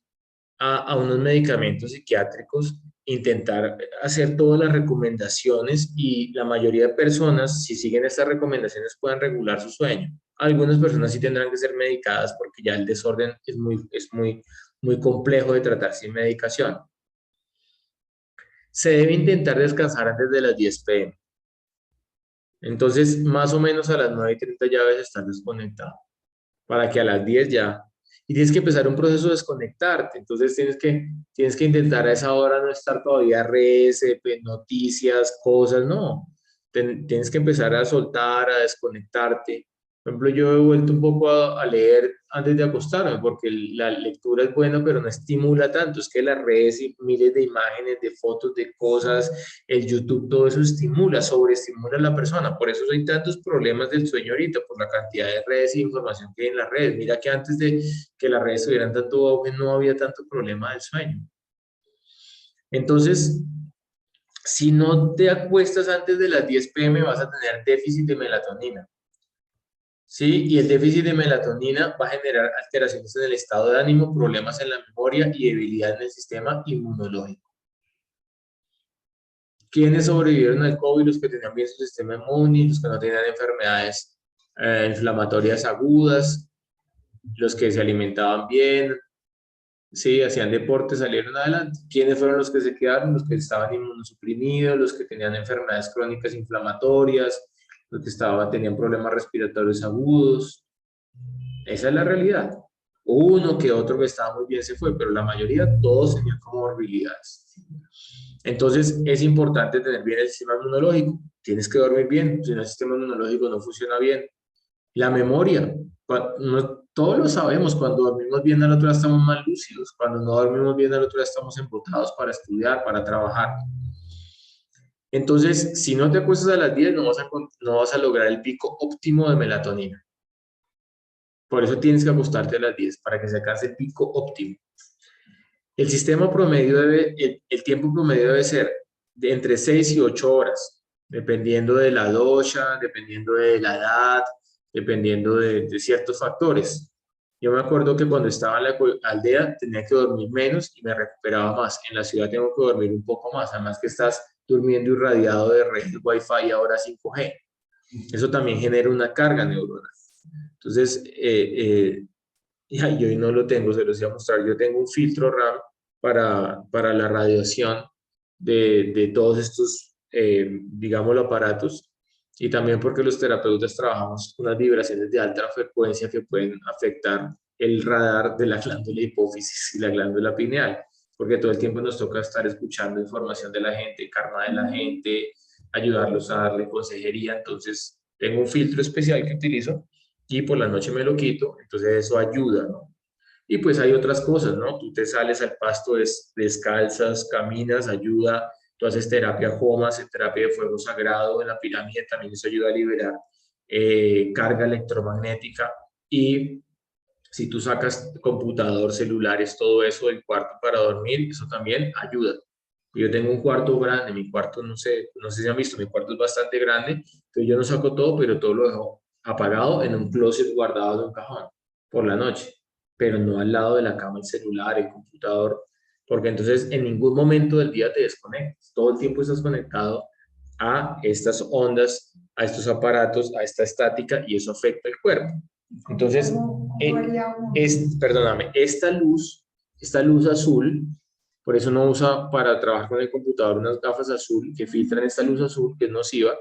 a unos medicamentos psiquiátricos, intentar hacer todas las recomendaciones y la mayoría de personas, si siguen estas recomendaciones, pueden regular su sueño. Algunas personas sí tendrán que ser medicadas porque ya el desorden muy complejo de tratar sin medicación. Se debe intentar descansar antes de las 10 p.m. Entonces, más o menos a las 9:30 ya debes estar desconectado para que a las 10 ya... Y tienes que empezar un proceso de desconectarte. Entonces tienes que intentar a esa hora no estar todavía redes, noticias, cosas, no. Tienes que empezar a soltar, a desconectarte. Por ejemplo, yo he vuelto un poco a leer antes de acostarme, porque la lectura es buena, pero no estimula tanto. Es que las redes y miles de imágenes, de fotos, de cosas, el YouTube, todo eso estimula, sobreestimula a la persona. Por eso hay tantos problemas del sueño ahorita, por la cantidad de redes e información que hay en las redes. Mira que antes de que las redes tuvieran tanto auge, no había tanto problema del sueño. Entonces, si no te acuestas antes de las 10 p.m., vas a tener déficit de melatonina. ¿Sí? Y el déficit de melatonina va a generar alteraciones en el estado de ánimo, problemas en la memoria y debilidad en el sistema inmunológico. ¿Quiénes sobrevivieron al COVID? Los que tenían bien su sistema inmune, los que no tenían enfermedades inflamatorias agudas, los que se alimentaban bien, sí, hacían deporte, salieron adelante. ¿Quiénes fueron los que se quedaron? Los que estaban inmunosuprimidos, los que tenían enfermedades crónicas inflamatorias, los que tenían problemas respiratorios agudos. Esa es la realidad. Uno que otro que estaba muy bien se fue, pero la mayoría, todos tenían comorbilidades. Entonces, es importante tener bien el sistema inmunológico. Tienes que dormir bien, si no el sistema inmunológico no funciona bien. La memoria, todos lo sabemos, cuando dormimos bien al otro día estamos más lúcidos, cuando no dormimos bien al otro día estamos embotados para estudiar, para trabajar. Entonces, si no te acuestas a las 10, no vas a lograr el pico óptimo de melatonina. Por eso tienes que acostarte a las 10, para que se alcance el pico óptimo. El sistema promedio el tiempo promedio debe ser de entre 6 y 8 horas, dependiendo de la dosha, dependiendo de la edad, dependiendo de ciertos factores. Yo me acuerdo que cuando estaba en la aldea tenía que dormir menos y me recuperaba más. En la ciudad tengo que dormir un poco más, además que estás durmiendo irradiado de red Wi-Fi y ahora 5G. Eso también genera una carga neuronal. Entonces, y hoy no lo tengo, se los voy a mostrar. Yo tengo un filtro RAM para la radiación de todos estos, digámoslo, aparatos, y también porque los terapeutas trabajamos con unas vibraciones de alta frecuencia que pueden afectar el radar de la glándula hipófisis y la glándula pineal, porque todo el tiempo nos toca estar escuchando información de la gente, karma de la gente, ayudarlos a darle consejería. Entonces, tengo un filtro especial que utilizo y por la noche me lo quito, entonces eso ayuda, ¿no? Y pues hay otras cosas, ¿no? Tú te sales al pasto descalzas, caminas, ayuda, tú haces terapia HOMA, haces terapia de fuego sagrado en la pirámide, también eso ayuda a liberar carga electromagnética. Y si tú sacas computador, celulares, todo eso del cuarto para dormir, eso también ayuda. Yo tengo un cuarto grande, mi cuarto, no sé si han visto, mi cuarto es bastante grande, entonces yo no saco todo, pero todo lo dejo apagado en un closet guardado en un cajón por la noche, pero no al lado de la cama, el celular, el computador, porque entonces en ningún momento del día te desconectas, todo el tiempo estás conectado a estas ondas, a estos aparatos, a esta estática, y eso afecta el cuerpo. Entonces, perdóname, esta luz azul, por eso no usa para trabajar con el computador unas gafas azul que filtran esta luz azul, que es nociva.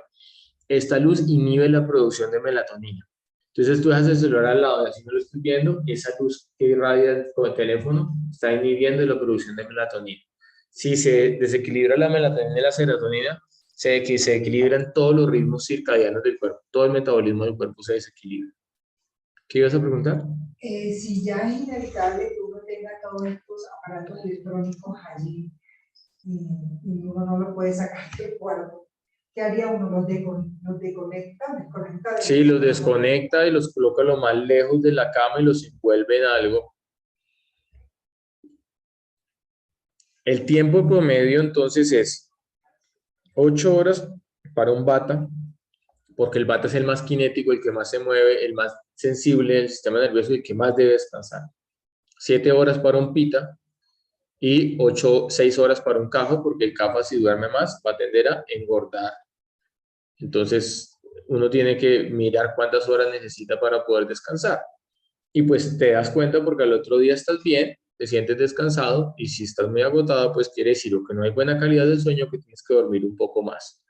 Esta luz inhibe la producción de melatonina. Entonces tú dejas el celular al lado, así no lo estoy viendo, esa luz que irradia con el teléfono está inhibiendo la producción de melatonina. Si se desequilibra la melatonina y la serotonina, se equilibran todos los ritmos circadianos del cuerpo, todo el metabolismo del cuerpo se desequilibra. ¿Qué ibas a preguntar? Si ya es inevitable que uno tenga todos estos aparatos electrónicos allí y uno no lo puede sacar del cuerpo, ¿qué haría uno? ¿Los desconecta? ¿Desconecta de Sí, los desconecta y los coloca lo más lejos de la cama y los envuelve en algo. El tiempo promedio entonces es 8 horas para un bata, porque el bata es el más cinético, el que más se mueve, el más sensible del sistema nervioso y el que más debe descansar. 7 horas para un pita y 6 horas para un cafa, porque el cafa si duerme más va a tender a engordar. Entonces uno tiene que mirar cuántas horas necesita para poder descansar. Y pues te das cuenta porque al otro día estás bien, te sientes descansado y si estás muy agotado, pues quiere decir o que no hay buena calidad del sueño, que tienes que dormir un poco más.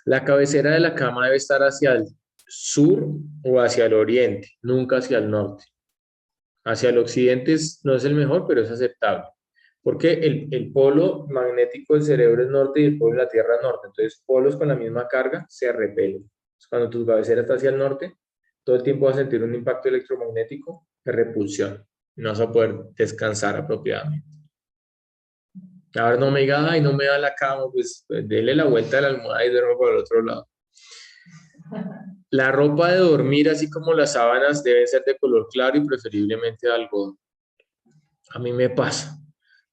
La cabecera de la cama debe estar hacia el sur o hacia el oriente, nunca hacia el norte. Hacia el occidente no es el mejor, pero es aceptable. Porque el polo magnético del cerebro es norte y el polo de la Tierra es norte. Entonces, polos con la misma carga se repelen. Entonces, cuando tu cabecera está hacia el norte, todo el tiempo vas a sentir un impacto electromagnético de repulsión. No vas a poder descansar apropiadamente. Ahora no me diga, ay, no me da la cama, pues dele la vuelta a la almohada y duermo por el otro lado. La ropa de dormir, así como las sábanas, deben ser de color claro y preferiblemente de algodón. A mí me pasa.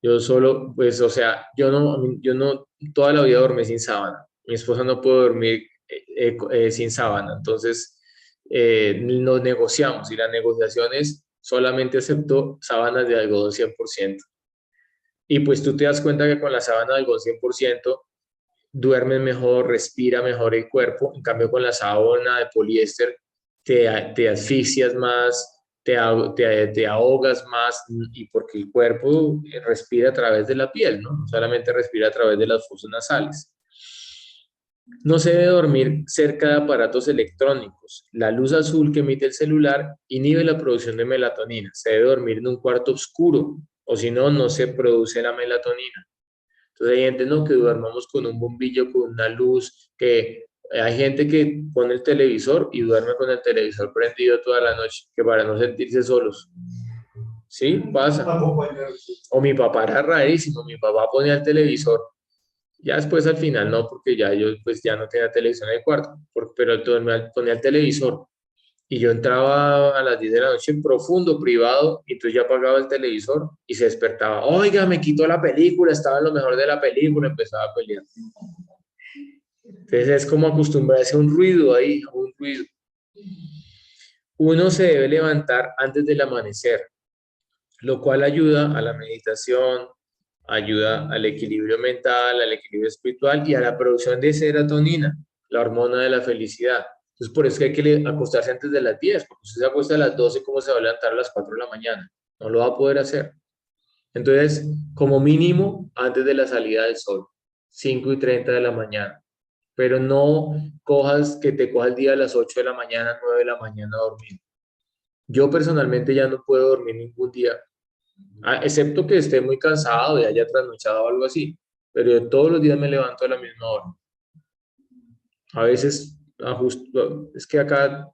Yo solo, pues, o sea, yo no toda la vida dormí sin sábana. Mi esposa no puede dormir sin sábana. Entonces, nos negociamos y la negociación es solamente acepto sábanas de algodón 100%. Y pues tú te das cuenta que con la sábana de algodón 100% duermes mejor, respira mejor el cuerpo. En cambio, con la sábana de poliéster te asfixias más, te ahogas más y porque el cuerpo respira a través de la piel, ¿no? No solamente respira a través de las fosas nasales. No se debe dormir cerca de aparatos electrónicos. La luz azul que emite el celular inhibe la producción de melatonina. Se debe dormir en un cuarto oscuro o si no, no se produce la melatonina. Entonces hay gente, ¿no?, que duermamos con un bombillo, con una luz, que hay gente que pone el televisor y duerme con el televisor prendido toda la noche, que para no sentirse solos. Sí, pasa. O mi papá era rarísimo, mi papá ponía el televisor, ya después al final no, porque ya yo pues ya no tenía televisión en el cuarto, pero él ponía el televisor y yo entraba a las 10 de la noche en profundo, privado, y entonces ya apagaba el televisor y se despertaba. Oiga, me quitó la película, estaba en lo mejor de la película, empezaba a pelear. Entonces es como acostumbrarse a un ruido ahí, a un ruido. Uno se debe levantar antes del amanecer, lo cual ayuda a la meditación, ayuda al equilibrio mental, al equilibrio espiritual y a la producción de serotonina, la hormona de la felicidad. Entonces, por eso que hay que acostarse antes de las 10, porque usted se acuesta a las 12, ¿cómo se va a levantar a las 4 de la mañana? No lo va a poder hacer. Entonces, como mínimo, antes de la salida del sol, 5:30 de la mañana. Pero no que te coja el día a las 8 de la mañana, 9 de la mañana a dormir. Yo personalmente ya no puedo dormir ningún día, excepto que esté muy cansado y haya trasnochado o algo así. Pero yo todos los días me levanto a la misma hora. A veces es que acá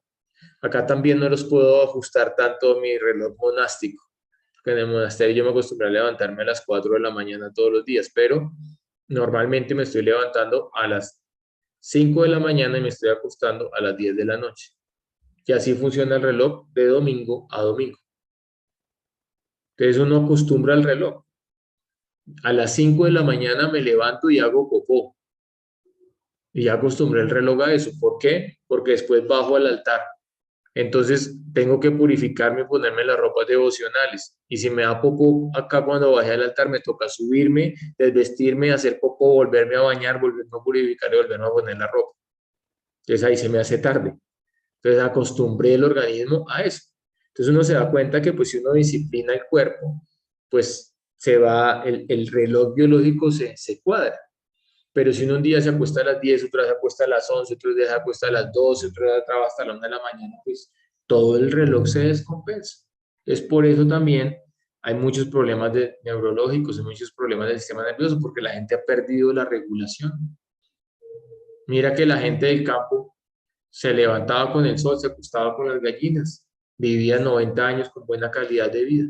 también no los puedo ajustar tanto mi reloj monástico. Porque en el monasterio yo me acostumbré a levantarme a las 4 de la mañana todos los días, pero normalmente me estoy levantando a las 5 de la mañana y me estoy acostando a las 10 de la noche. Y así funciona el reloj de domingo a domingo. Entonces uno acostumbra al reloj. A las 5 de la mañana me levanto y hago popó. Y ya acostumbré el reloj a eso. ¿Por qué? Porque después bajo al altar. Entonces tengo que purificarme y ponerme las ropas devocionales. Y si me da popó acá cuando bajé al altar, me toca subirme, desvestirme, hacer popó, volverme a bañar, volverme a purificar y volverme a poner la ropa. Entonces ahí se me hace tarde. Entonces acostumbré el organismo a eso. Entonces uno se da cuenta que pues si uno disciplina el cuerpo, pues el reloj biológico se cuadra. Pero si uno un día se acuesta a las 10, otro día se acuesta a las 11, otro día se acuesta a las 12, otro día trabaja hasta la 1 de la mañana, pues todo el reloj se descompensa. Es por eso también hay muchos problemas neurológicos, hay muchos problemas del sistema nervioso porque la gente ha perdido la regulación. Mira que la gente del campo se levantaba con el sol, se acostaba con las gallinas, vivía 90 años con buena calidad de vida.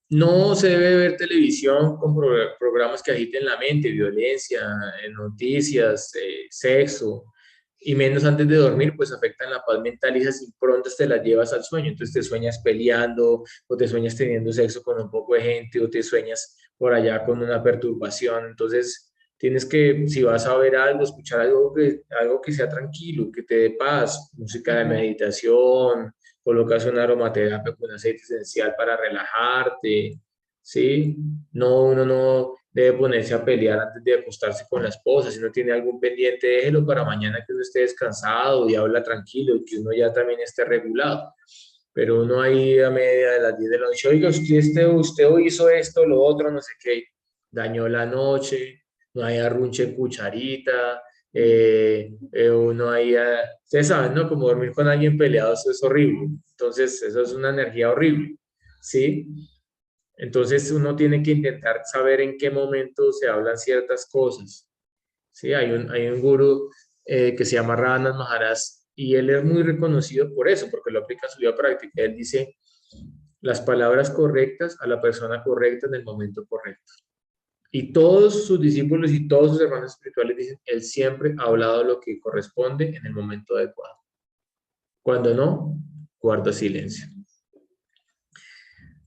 No se debe ver televisión con programas que agiten la mente, violencia, noticias, sexo, y menos antes de dormir, pues afectan la paz mental y esas improntas te las llevas al sueño. Entonces te sueñas peleando, o te sueñas teniendo sexo con un poco de gente, o te sueñas por allá con una perturbación. Entonces tienes que, si vas a ver algo, escuchar algo que sea tranquilo, que te dé paz, música de meditación, colocas una aromaterapia con aceite esencial para relajarte, ¿sí? No, uno no debe ponerse a pelear antes de acostarse con la esposa. Si no tiene algún pendiente, déjelo para mañana que uno esté descansado y habla tranquilo y que uno ya también esté regulado. Pero uno ahí a media de las 10 de la noche, oiga, usted hoy hizo esto, lo otro, no sé qué, dañó la noche, no hay arrunche en cucharita, uno ahí, ustedes saben, ¿no? Como dormir con alguien peleado, eso es horrible. Entonces, eso es una energía horrible, ¿sí? Entonces, uno tiene que intentar saber en qué momento se hablan ciertas cosas, ¿sí? Hay un gurú que se llama Ramana Maharaj y él es muy reconocido por eso, porque lo aplica a su vida práctica. Él dice las palabras correctas a la persona correcta en el momento correcto. Y todos sus discípulos y todos sus hermanos espirituales dicen, él siempre ha hablado lo que corresponde en el momento adecuado. Cuando no, guarda silencio.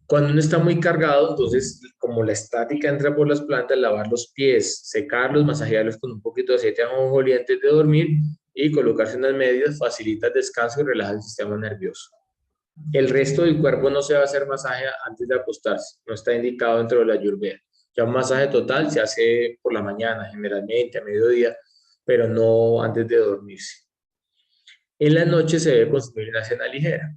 Cuando uno está muy cargado, entonces, como la estática entra por las plantas, lavar los pies, secarlos, masajearlos con un poquito de aceite de ajonjolí antes de dormir y colocarse unas medias facilita el descanso y relaja el sistema nervioso. El resto del cuerpo no se va a hacer masaje antes de acostarse, no está indicado dentro de la Ayurveda. Ya un masaje total se hace por la mañana, generalmente a mediodía, pero no antes de dormirse. En la noche se debe consumir una cena ligera.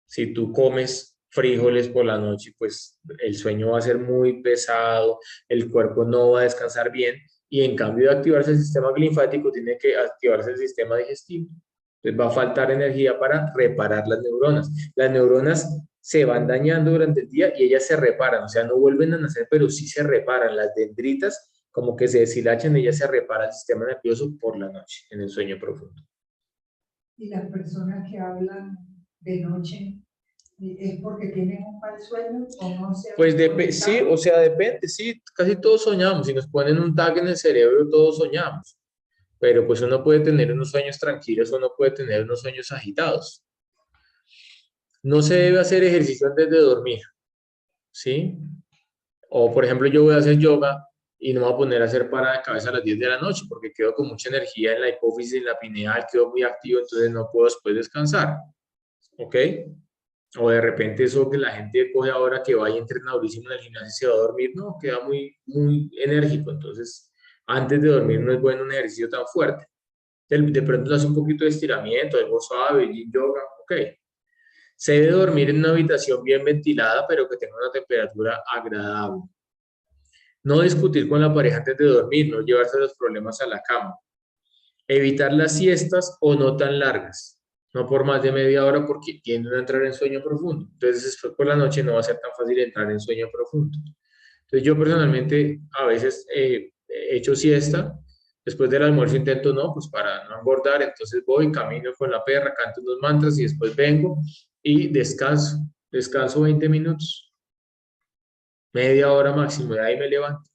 Si tú comes frijoles por la noche, pues el sueño va a ser muy pesado, el cuerpo no va a descansar bien y en cambio de activarse el sistema linfático, tiene que activarse el sistema digestivo. Entonces va a faltar energía para reparar las neuronas. Las neuronas se van dañando durante el día y ellas se reparan, o sea, no vuelven a nacer, pero sí se reparan. Las dendritas como que se deshilachan y ellas se repara el sistema nervioso por la noche, en el sueño profundo. Y las personas que hablan de noche, ¿es porque tienen un mal sueño o no se han Pues sí, conectado? o sea, depende, sí, casi todos soñamos. Si nos ponen un tag en el cerebro, todos soñamos. Pero pues uno puede tener unos sueños tranquilos, uno puede tener unos sueños agitados. No se debe hacer ejercicio antes de dormir, ¿sí? O por ejemplo, yo voy a hacer yoga y no me voy a poner a hacer para de cabeza a las 10 de la noche porque quedo con mucha energía en la hipófisis y en la pineal, quedo muy activo, entonces no puedo después descansar, ¿ok? O de repente eso que la gente coge ahora que vaya a entrenar durísimo en el gimnasio y se va a dormir, no, queda muy enérgico. Entonces, antes de dormir no es bueno un ejercicio tan fuerte. De pronto hace un poquito de estiramiento, algo suave, yin yoga, ok. Se debe dormir en una habitación bien ventilada, pero que tenga una temperatura agradable. No discutir con la pareja antes de dormir, no llevarse los problemas a la cama. Evitar las siestas o no tan largas, no por más de media hora porque tienden a entrar en sueño profundo. Entonces, después por la noche no va a ser tan fácil entrar en sueño profundo. Entonces, yo personalmente a veces he hecho siesta, después del almuerzo intento no, pues para no engordar, entonces voy, camino con la perra, canto unos mantras y después vengo y descanso 20 minutos, media hora máximo, y ahí me levanto.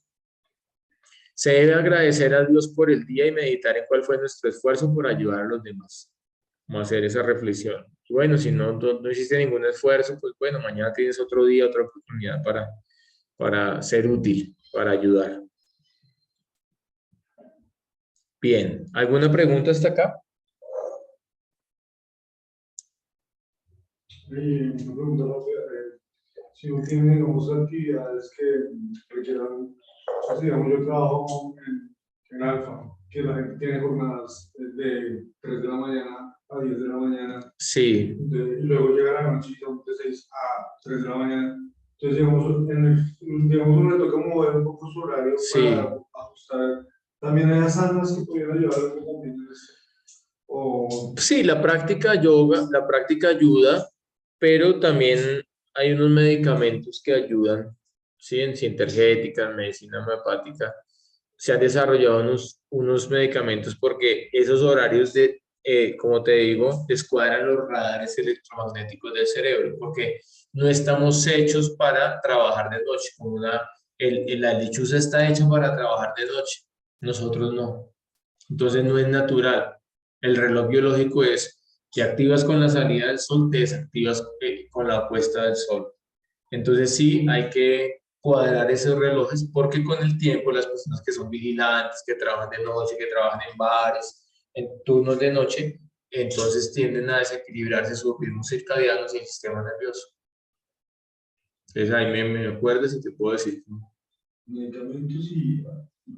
Se debe agradecer a Dios por el día y meditar en cuál fue nuestro esfuerzo por ayudar a los demás. Vamos a hacer esa reflexión. Y bueno, si no hiciste ningún esfuerzo, pues bueno, mañana tienes otro día, otra oportunidad para ser útil, para ayudar. Bien, ¿alguna pregunta hasta acá? Y una pregunta rápida, si uno tiene, digamos, actividades que requieran, o sea, digamos, yo trabajo en Alfa, que la gente tiene jornadas de 3 de la mañana a 10 de la mañana, Sí, y luego llega la noche de 6 a 3 de la mañana. Entonces, digamos, uno le toca mover un poco su horario sí. para ajustar. También hay sanas que pudieran ayudar a también en esto. O, Sí, la práctica yoga, la práctica ayuda, pero también hay unos medicamentos que ayudan, ¿sí? En sintergética, en medicina homeopática, se han desarrollado unos medicamentos porque esos horarios de, como te digo, descuadran los radares electromagnéticos del cerebro, porque no estamos hechos para trabajar de noche, como la lechuza está hecha para trabajar de noche, nosotros no. Entonces no es natural. El reloj biológico es que activas con la salida del sol, te desactivas con la puesta del sol. Entonces sí hay que cuadrar esos relojes porque con el tiempo las personas que son vigilantes, que trabajan de noche, que trabajan en bares, en turnos de noche, entonces tienden a desequilibrarse sus ritmos circadianos y el sistema nervioso. Entonces ahí me acuerdas y te puedo decir. medicamentos y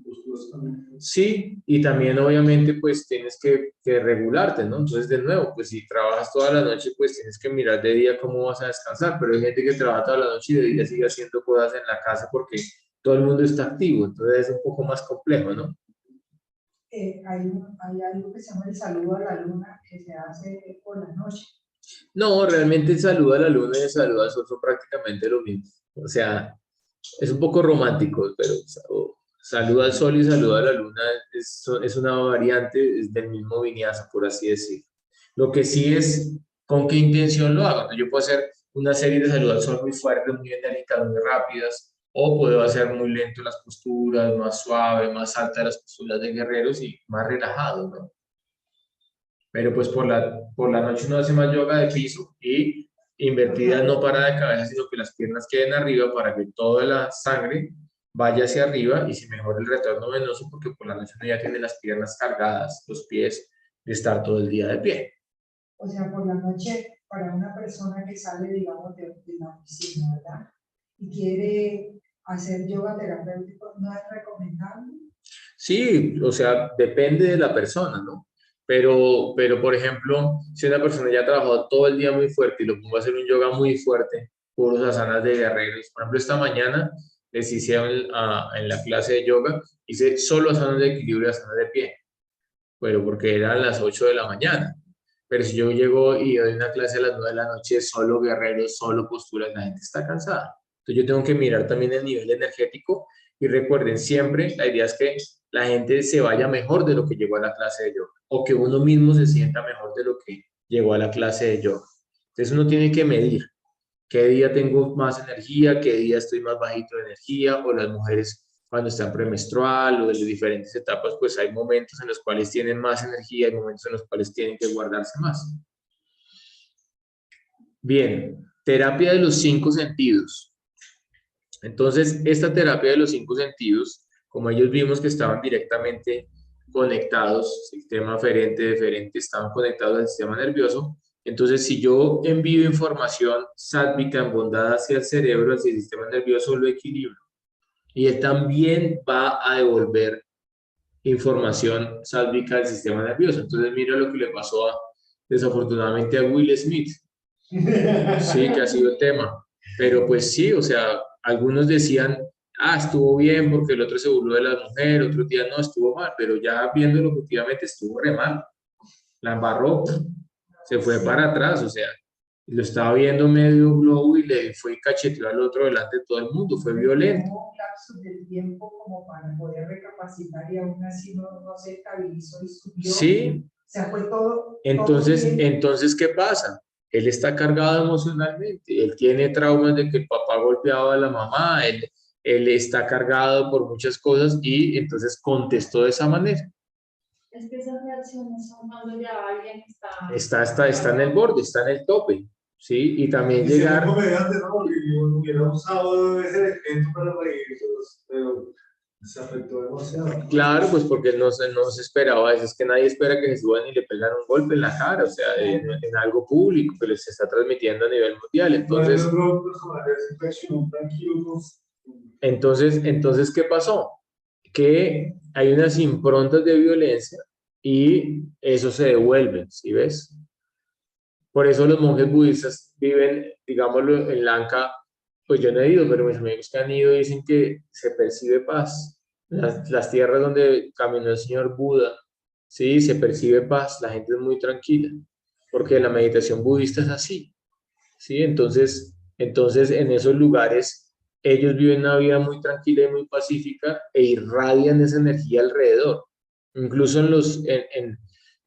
posturas también. Sí, y también obviamente pues tienes que regularte, ¿no? Entonces de nuevo, pues si trabajas toda la noche, pues tienes que mirar de día cómo vas a descansar, pero hay gente que trabaja toda la noche y de día sigue haciendo cosas en la casa porque todo el mundo está activo, entonces es un poco más complejo, ¿no? Hay algo que se llama el saludo a la luna que se hace por la noche. No, realmente el saludo a la luna y el saludo al sol son prácticamente lo mismo, o sea, es un poco romántico, pero saludo al sol y saludo a la luna es una variante es del mismo viñazo, por así decirlo. Lo que sí es con qué intención lo hago. Entonces, yo puedo hacer una serie de saludos al sol muy fuertes, muy enérgicas, muy rápidas, o puedo hacer muy lento las posturas, más suave, más altas las posturas de guerreros y más relajado, ¿no? Pero pues por la noche uno hace más yoga de piso y invertida no para de cabeza, sino que las piernas queden arriba para que toda la sangre vaya hacia arriba y se mejore el retorno venoso porque por la noche uno ya tiene las piernas cargadas, los pies, de estar todo el día de pie. O sea, por la noche, para una persona que sale, digamos, de la oficina, ¿verdad? Y quiere hacer yoga terapéutico, ¿no es recomendable? Sí, o sea, depende de la persona, ¿no? Pero, por ejemplo, si una persona ya ha trabajado todo el día muy fuerte y lo pongo a hacer un yoga muy fuerte, puros asanas de guerreros. Por ejemplo, esta mañana les hice en la clase de yoga, hice solo asanas de equilibrio y asanas de pie, pero porque eran las 8 de la mañana. Pero si yo llego y doy una clase a las 9 de la noche, solo guerreros, solo posturas, la gente está cansada. Entonces yo tengo que mirar también el nivel energético y recuerden siempre, la idea es que la gente se vaya mejor de lo que llegó a la clase de yoga o que uno mismo se sienta mejor de lo que llegó a la clase de yoga. Entonces uno tiene que medir qué día tengo más energía, qué día estoy más bajito de energía, o las mujeres cuando están premenstrual o de diferentes etapas, pues hay momentos en los cuales tienen más energía, hay momentos en los cuales tienen que guardarse más. Bien, terapia de los 5 sentidos. Entonces, esta terapia de los 5 sentidos, como ellos vimos que estaban directamente conectados, sistema aferente, deferente, estaban conectados al sistema nervioso, entonces si yo envío información sálvica en bondad hacia el cerebro, hacia el sistema nervioso, lo equilibro. Y él también va a devolver información sálvica al sistema nervioso. Entonces mira lo que le pasó desafortunadamente a Will Smith. Sí, que ha sido el tema. Pero pues sí, o sea, algunos decían, estuvo bien porque el otro se burló de la mujer, otro día no, estuvo mal, pero ya viéndolo objetivamente estuvo re mal. La embarró, se fue para atrás, o sea, lo estaba viendo medio globo y le fue y cacheteó al otro delante de todo el mundo, fue violento. Hubo un lapso de tiempo como para poder recapacitar y aún así no se estabilizó y subió. Sí. O sea, fue todo. Entonces, ¿qué pasa? Él está cargado emocionalmente, él tiene traumas de que el papá golpeaba a la mamá, él está cargado por muchas cosas y entonces contestó de esa manera. Es que esas reacciones son cuando ya alguien Está en el borde, está en el tope, ¿sí? Y también Y llegar... siendo comediante, ¿no? Porque yo hubiera usado ese evento para reírse, pero se afectó demasiado. Claro, pues porque no se esperaba eso, es que nadie espera que se suban y le pegan un golpe en la cara, o sea, en algo público que les está transmitiendo a nivel mundial. Entonces, ¿qué pasó? Que hay unas improntas de violencia y eso se devuelve, ¿sí ves? Por eso los monjes budistas viven, digámoslo, en Lanka, pues yo no he ido, pero mis amigos que han ido dicen que se percibe paz. Las tierras donde caminó el señor Buda ¿sí? Se percibe paz, la gente es muy tranquila, porque la meditación budista es así, ¿sí? Entonces en esos lugares ellos viven una vida muy tranquila y muy pacífica e irradian esa energía alrededor. Incluso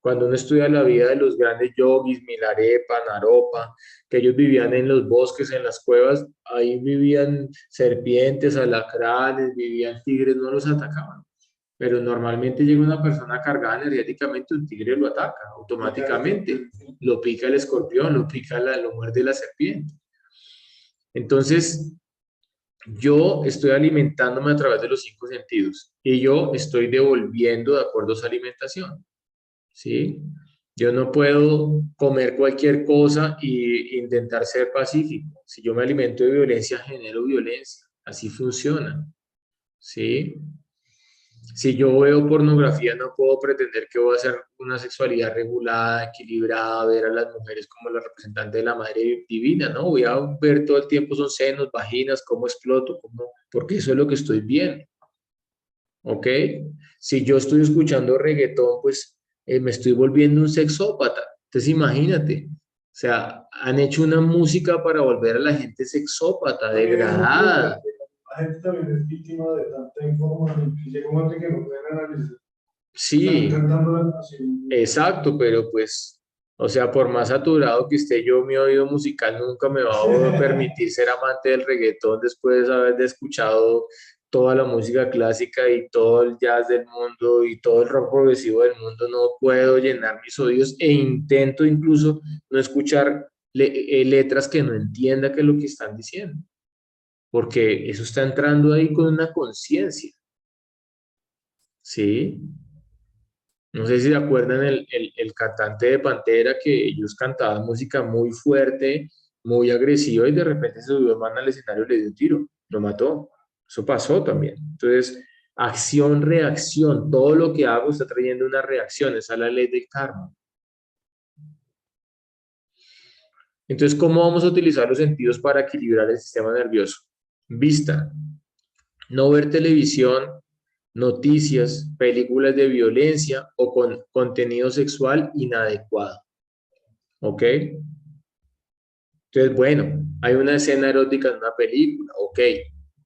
cuando uno estudia la vida de los grandes yogis, Milarepa, Naropa, que ellos vivían en los bosques, en las cuevas, ahí vivían serpientes, alacranes, vivían tigres, no los atacaban. Pero normalmente llega una persona cargada energéticamente, un tigre lo ataca automáticamente, lo pica el escorpión, lo muerde la serpiente. Entonces, yo estoy alimentándome a través de los 5 sentidos y yo estoy devolviendo de acuerdo a esa alimentación, ¿sí? Yo no puedo comer cualquier cosa e intentar ser pacífico. Si yo me alimento de violencia, genero violencia. Así funciona, ¿sí? Si yo veo pornografía, no puedo pretender que voy a hacer una sexualidad regulada, equilibrada, ver a las mujeres como la representante de la madre divina, ¿no? Voy a ver todo el tiempo son senos, vaginas, cómo exploto, porque eso es lo que estoy viendo, ¿ok? Si yo estoy escuchando reggaetón, pues me estoy volviendo un sexópata. Entonces imagínate, o sea, han hecho una música para volver a la gente sexópata, degradada. La gente también es víctima de tanta información y llega un momento en que no pueden analizar. Sí, Están cantando la canción. exacto, pero pues, o sea, por más saturado que esté yo, mi oído musical nunca me va a permitir ser amante del reggaetón después de haber escuchado toda la música clásica y todo el jazz del mundo y todo el rock progresivo del mundo. No puedo llenar mis oídos e intento incluso no escuchar letras que no entienda qué es lo que están diciendo, porque eso está entrando ahí con una conciencia, ¿sí? No sé si se acuerdan el cantante de Pantera, que ellos cantaban música muy fuerte, muy agresiva y de repente se subió el man al escenario y le dio un tiro, lo mató. Eso pasó también. Entonces, acción, reacción, todo lo que hago está trayendo una reacción, esa es la ley del karma. Entonces, ¿cómo vamos a utilizar los sentidos para equilibrar el sistema nervioso? Vista, no ver televisión, noticias, películas de violencia o con contenido sexual inadecuado. ¿Ok? Entonces, bueno, hay una escena erótica en una película, ok,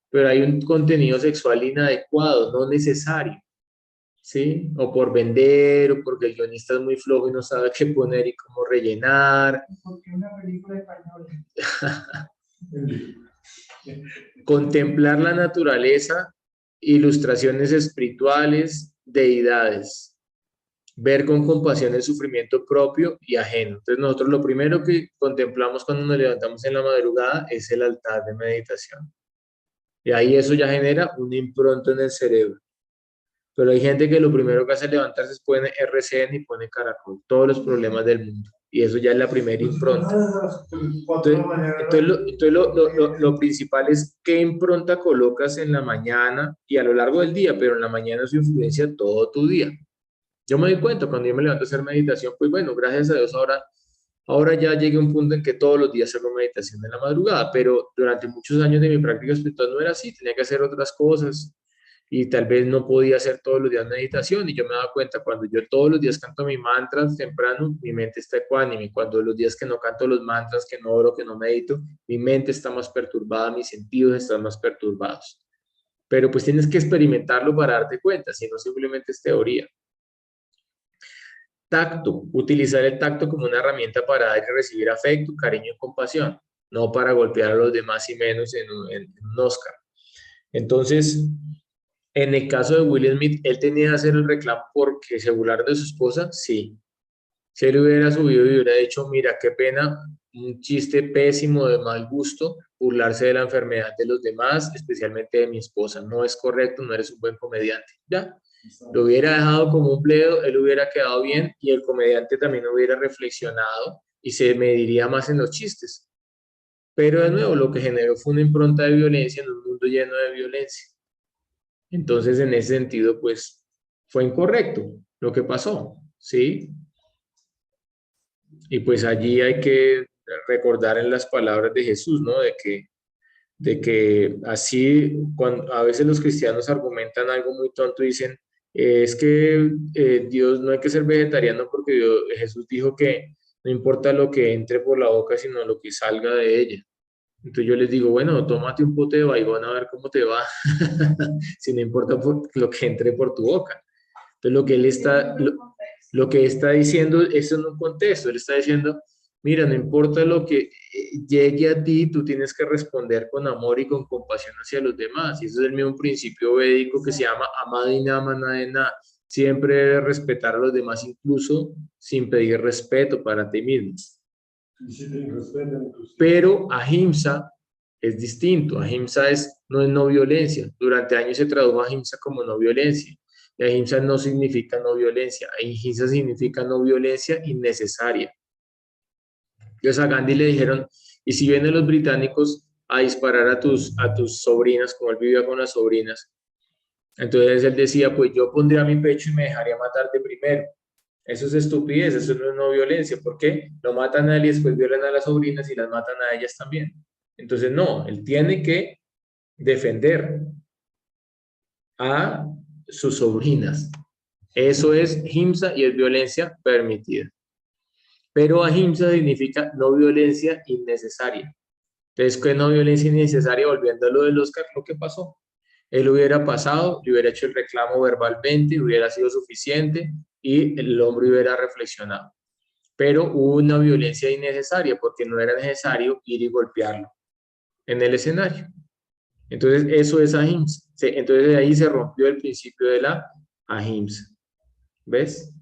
pero hay un contenido sexual inadecuado, no necesario, ¿sí? O por vender, o porque el guionista es muy flojo y no sabe qué poner y cómo rellenar. Porque una película española. Contemplar la naturaleza, ilustraciones espirituales, deidades. Ver con compasión el sufrimiento propio y ajeno. Entonces nosotros lo primero que contemplamos cuando nos levantamos en la madrugada es el altar de meditación. Y ahí eso ya genera un impronto en el cerebro. Pero hay gente que lo primero que hace es levantarse, pone RCN y pone Caracol, todos los problemas del mundo. Y eso ya es la primera impronta. Entonces lo principal es qué impronta colocas en la mañana y a lo largo del día, pero en la mañana eso influencia todo tu día. Yo me doy cuenta cuando yo me levanto a hacer meditación, pues bueno, gracias a Dios ahora ya llegué a un punto en que todos los días hago meditación en la madrugada, pero durante muchos años de mi práctica espiritual no era así, tenía que hacer otras cosas y tal vez no podía hacer todos los días meditación y yo me daba cuenta cuando yo todos los días canto mi mantras temprano, mi mente está ecuánime, cuando los días que no canto los mantras, que no oro, que no medito, mi mente está más perturbada, mis sentidos están más perturbados. Pero pues tienes que experimentarlo para darte cuenta, si no simplemente es teoría. Tacto, utilizar el tacto como una herramienta para dar y recibir afecto, cariño y compasión, no para golpear a los demás y menos en un Oscar. Entonces, en el caso de Will Smith, ¿él tenía que hacer el reclamo porque se burlaron de su esposa? Sí. Si él hubiera subido y hubiera dicho, mira, qué pena, un chiste pésimo de mal gusto, burlarse de la enfermedad de los demás, especialmente de mi esposa. No es correcto, no eres un buen comediante. Ya, lo hubiera dejado como un pledo, él hubiera quedado bien y el comediante también hubiera reflexionado y se mediría más en los chistes. Pero de nuevo, lo que generó fue una impronta de violencia en un mundo lleno de violencia. Entonces, en ese sentido, pues, fue incorrecto lo que pasó, ¿sí? Y pues allí hay que recordar en las palabras de Jesús, ¿no? De que así, cuando a veces los cristianos argumentan algo muy tonto, dicen, Es que Dios no hay que ser vegetariano porque Jesús dijo que no importa lo que entre por la boca, sino lo que salga de ella. Entonces yo les digo, bueno, tómate un pote de baigón a ver cómo te va, si no importa lo que entre por tu boca. Entonces lo que está diciendo, eso en un contexto, él está diciendo, mira, no importa lo que llegue a ti, tú tienes que responder con amor y con compasión hacia los demás. Y eso es el mismo principio védico que se llama amadina manadena. Siempre debes respetar a los demás, incluso sin pedir respeto para ti mismo. Y si te respetan, inclusive. Pero ahimsa es distinto. Ahimsa no es no violencia. Durante años se tradujo ahimsa como no violencia. Y ahimsa no significa no violencia. Ahimsa significa no violencia innecesaria. Entonces a Gandhi le dijeron, y si vienen los británicos a disparar a tus sobrinas, como él vivía con las sobrinas, entonces él decía, pues yo pondría mi pecho y me dejaría matarte primero. Eso es estupidez, eso no es no violencia. ¿Por qué? Lo matan a él y después violan a las sobrinas y las matan a ellas también. Entonces, no, él tiene que defender a sus sobrinas. Eso es himsa y es violencia permitida. Pero ahimsa significa no violencia innecesaria. Entonces, ¿qué no violencia innecesaria? Volviendo a lo del Oscar, lo que pasó. Él hubiera pasado, le hubiera hecho el reclamo verbalmente, hubiera sido suficiente y el hombre hubiera reflexionado. Pero hubo una violencia innecesaria porque no era necesario ir y golpearlo en el escenario. Entonces, eso es ahimsa. Entonces, de ahí se rompió el principio de la ahimsa. ¿Ves?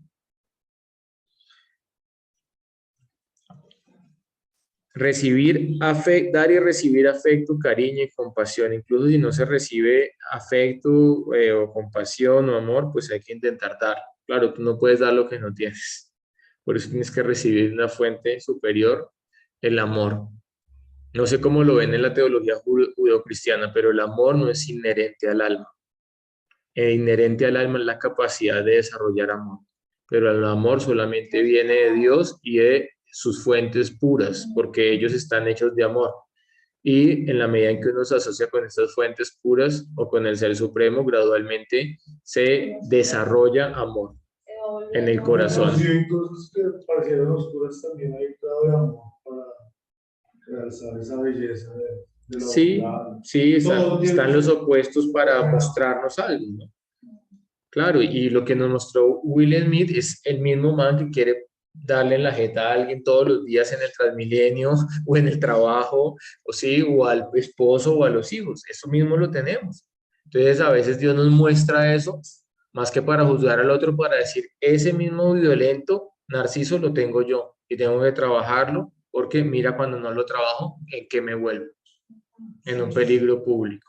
Recibir afecto, dar y recibir afecto, cariño y compasión. Incluso si no se recibe afecto o compasión o amor, pues hay que intentar dar. Claro, tú no puedes dar lo que no tienes. Por eso tienes que recibir una fuente superior, el amor. No sé cómo lo ven en la teología judeocristiana, pero el amor no es inherente al alma. Inherente al alma es la capacidad de desarrollar amor. Pero el amor solamente viene de Dios y de sus fuentes puras, porque ellos están hechos de amor. Y en la medida en que uno se asocia con estas fuentes puras o con el Ser Supremo, gradualmente se desarrolla amor en el corazón. Sí, hay cosas que parecieron oscuras también, hay grado de amor para realzar esa belleza de la Sí, bondad. sí, están los opuestos para mostrarnos algo, ¿no? Claro, y lo que nos mostró Will Smith es el mismo man que quiere darle en la jeta a alguien todos los días en el Transmilenio o en el trabajo, o sí, o al esposo o a los hijos. Eso mismo lo tenemos. Entonces, a veces Dios nos muestra eso, más que para juzgar al otro, para decir, ese mismo violento, Narciso, lo tengo yo y tengo que trabajarlo, porque mira, cuando no lo trabajo, ¿en qué me vuelvo? En un peligro público.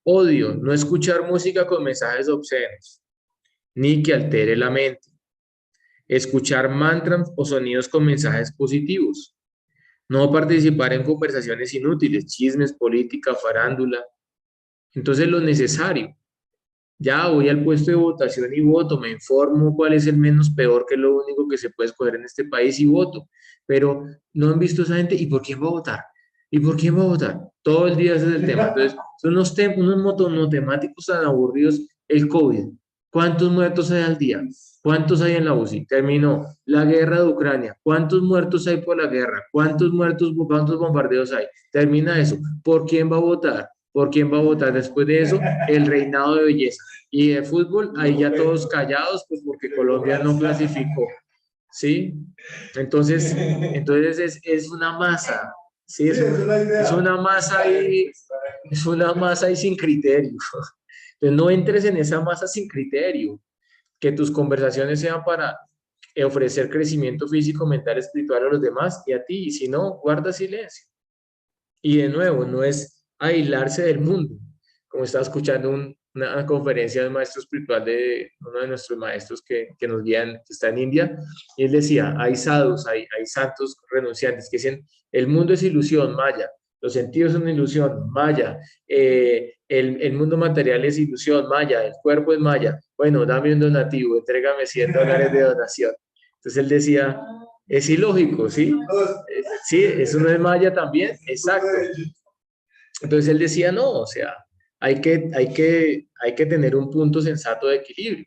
Odio, no escuchar música con mensajes obscenos, ni que altere la mente. Escuchar mantras o sonidos con mensajes positivos. No participar en conversaciones inútiles, chismes, política, farándula. Entonces lo necesario. Ya voy al puesto de votación y voto, me informo cuál es el menos peor, que es lo único que se puede escoger en este país y voto. Pero no han visto a esa gente, ¿y por quién va a votar? ¿Y por quién va a votar? Todo el día ese es el tema. Entonces, son unos monotemáticos tan aburridos. El COVID. ¿Cuántos muertos hay al día? ¿Cuántos hay en la UCI? Terminó la guerra de Ucrania. ¿Cuántos muertos hay por la guerra? ¿Cuántos bombardeos hay? Termina eso. ¿Por quién va a votar? ¿Por quién va a votar? Después de eso, el reinado de belleza. Y de fútbol, ahí ya todos callados, pues porque Colombia no clasificó. ¿Sí? Entonces es una masa. Sí, es una masa ahí sin criterio. Entonces no entres en esa masa sin criterio. Que tus conversaciones sean para ofrecer crecimiento físico, mental, espiritual a los demás y a ti. Y si no, guarda silencio. Y de nuevo, no es aislarse del mundo. Como estaba escuchando una conferencia del maestro espiritual de uno de nuestros maestros que nos guían, que está en India, y él decía, hay sadhus, hay santos renunciantes que dicen, el mundo es ilusión, maya, los sentidos son ilusión, maya, el mundo material es ilusión, maya, el cuerpo es maya, bueno, dame un donativo, entrégame $100 de donación. Entonces él decía, es ilógico, ¿sí? Sí, eso no es maya también, exacto. Entonces él decía, no, o sea, hay que tener un punto sensato de equilibrio,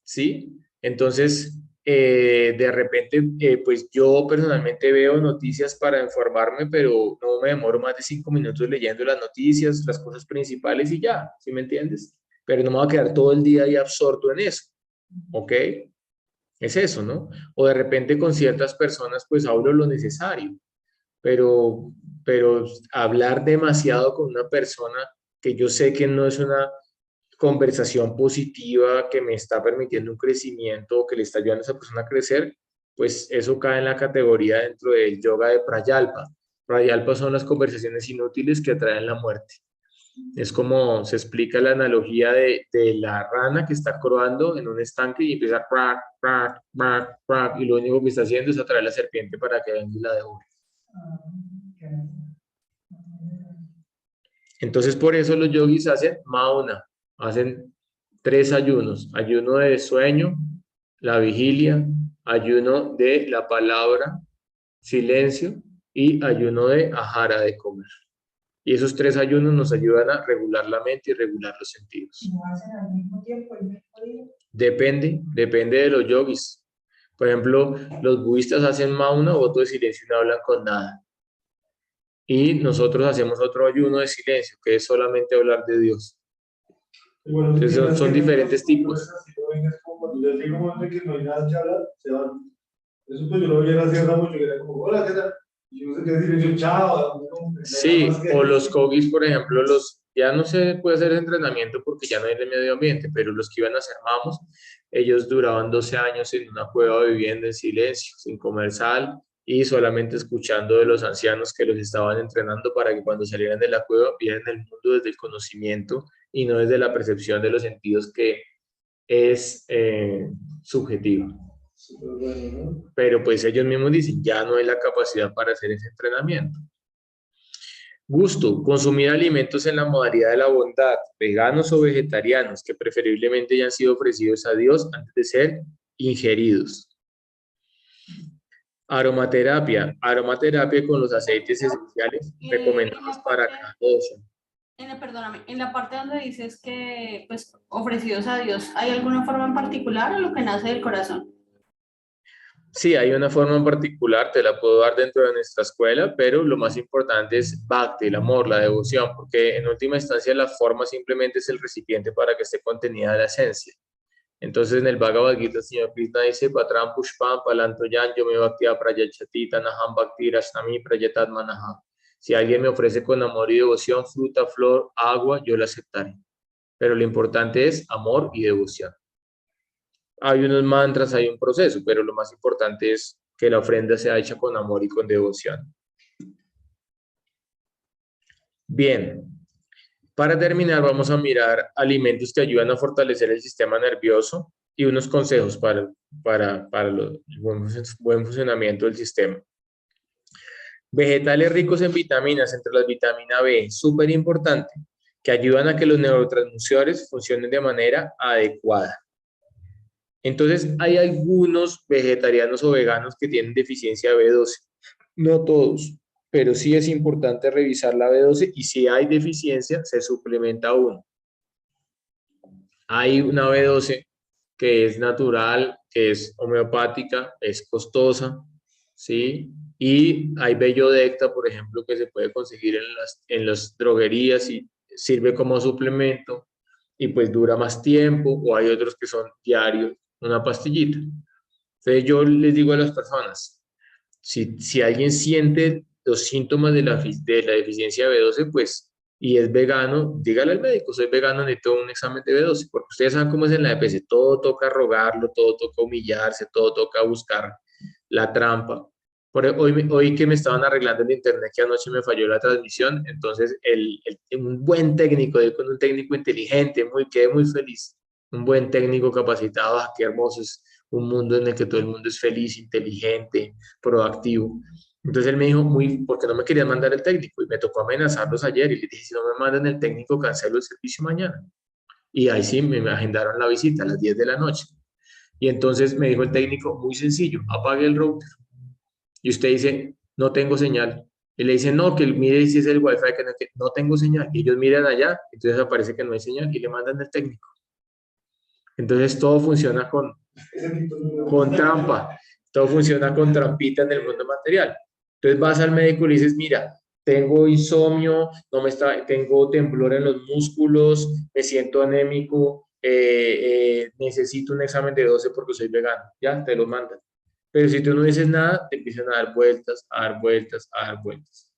¿sí? Entonces, de repente, pues yo personalmente veo noticias para informarme, pero no me demoro más de 5 minutos leyendo las noticias, las cosas principales y ya, ¿sí me entiendes? Pero no me voy a quedar todo el día ahí absorto en eso, ¿ok? Es eso, ¿no? O de repente con ciertas personas, pues hablo lo necesario, pero, pero hablar demasiado con una persona que yo sé que no es una conversación positiva que me está permitiendo un crecimiento o que le está ayudando a esa persona a crecer, pues eso cae en la categoría dentro del yoga de Prayalpa. Prayalpa son las conversaciones inútiles que atraen la muerte. Es como se explica la analogía de la rana que está croando en un estanque y empieza a crack, crack, crack, crack, y lo único que está haciendo es atraer a la serpiente para que venga y la devore. Entonces, por eso los yogis hacen mauna, hacen 3 ayunos: ayuno de sueño, la vigilia, ayuno de la palabra, silencio, y ayuno de ahara, de comer. Y esos 3 ayunos nos ayudan a regular la mente y regular los sentidos. ¿Y no hacen al mismo tiempo el mismo día? Depende de los yogis. Por ejemplo, los budistas hacen mauna, voto de silencio, y no hablan con nada. Y nosotros hacemos otro ayuno de silencio, que es solamente hablar de Dios. Y bueno, Entonces son que diferentes tipos. es como cuando ya llega un momento en que no hay nada que hablar, se van. Eso pues yo lo vi en la sierra mucho, que era como, hola, ¿qué tal? Y uno se queda silencio, chao. Sí, o los kogis, por ejemplo, ya no se puede hacer entrenamiento porque ya no hay de medio ambiente, pero los que iban a hacer mamos, ellos duraban 12 años en una cueva viviendo en silencio, sin comer sal y solamente escuchando de los ancianos que los estaban entrenando para que cuando salieran de la cueva vieran el mundo desde el conocimiento y no desde la percepción de los sentidos, que es subjetiva. Súper bueno, ¿no? Pero pues ellos mismos dicen, ya no hay la capacidad para hacer ese entrenamiento. Gusto: consumir alimentos en la modalidad de la bondad, veganos o vegetarianos, que preferiblemente hayan sido ofrecidos a Dios antes de ser ingeridos. Aromaterapia con los aceites esenciales recomendados para cada dosis. Perdóname, en la parte donde dices que, pues, ofrecidos a Dios, ¿hay alguna forma en particular o lo que nace del corazón? Sí, hay una forma en particular, te la puedo dar dentro de nuestra escuela, pero lo más importante es bhakti, el amor, la devoción, porque en última instancia la forma simplemente es el recipiente para que esté contenida la esencia. Entonces en el Bhagavad Gita el señor Krishna dice, Patram Pushpam Palantoyan Yome Bhaktiya Prayachati Tanaham Bhakti Rashnami Prayatat Manaha. Si alguien me ofrece con amor y devoción fruta, flor, agua, yo la aceptaré. Pero lo importante es amor y devoción. Hay unos mantras, hay un proceso, pero lo más importante es que la ofrenda sea hecha con amor y con devoción. Bien, para terminar vamos a mirar alimentos que ayudan a fortalecer el sistema nervioso y unos consejos para el buen funcionamiento del sistema. Vegetales ricos en vitaminas, entre las vitamina B, súper importante, que ayudan a que los neurotransmisores funcionen de manera adecuada. Entonces, hay algunos vegetarianos o veganos que tienen deficiencia de B12. No todos, pero sí es importante revisar la B12 y si hay deficiencia, se suplementa uno. Hay una B12 que es natural, que es homeopática, es costosa, ¿sí? Y hay Bellodecta, por ejemplo, que se puede conseguir en las droguerías y sirve como suplemento y pues dura más tiempo, o hay otros que son diarios, una pastillita. Entonces yo les digo a las personas, si alguien siente los síntomas de la deficiencia de B12, pues, y es vegano, dígale al médico, soy vegano, necesito un examen de B12, porque ustedes saben cómo es en la EPS, todo toca rogarlo, todo toca humillarse, todo toca buscar la trampa. Hoy que me estaban arreglando el internet, que anoche me falló la transmisión, entonces un buen técnico, con un técnico inteligente, quedé muy feliz, un buen técnico capacitado, qué hermoso es un mundo en el que todo el mundo es feliz, inteligente, proactivo. Entonces él me dijo, porque no me querían mandar el técnico, y me tocó amenazarlos ayer, y le dije, si no me mandan el técnico, cancelo el servicio mañana. Y ahí sí me agendaron la visita a las 10 de la noche. Y entonces me dijo el técnico, muy sencillo, apague el router. Y usted dice, no tengo señal. Y le dicen, no, que mire si es el Wi-Fi, que no tengo señal. Y ellos miran allá, entonces aparece que no hay señal y le mandan al técnico. Entonces todo funciona con trampa, todo funciona con trampita en el mundo material. Entonces vas al médico y le dices, mira, tengo insomnio, tengo temblor en los músculos, me siento anémico, necesito un examen de 12 porque soy vegano. Ya, te lo mandan. Pero si tú no dices nada, te empiezan a dar vueltas, a dar vueltas, a dar vueltas.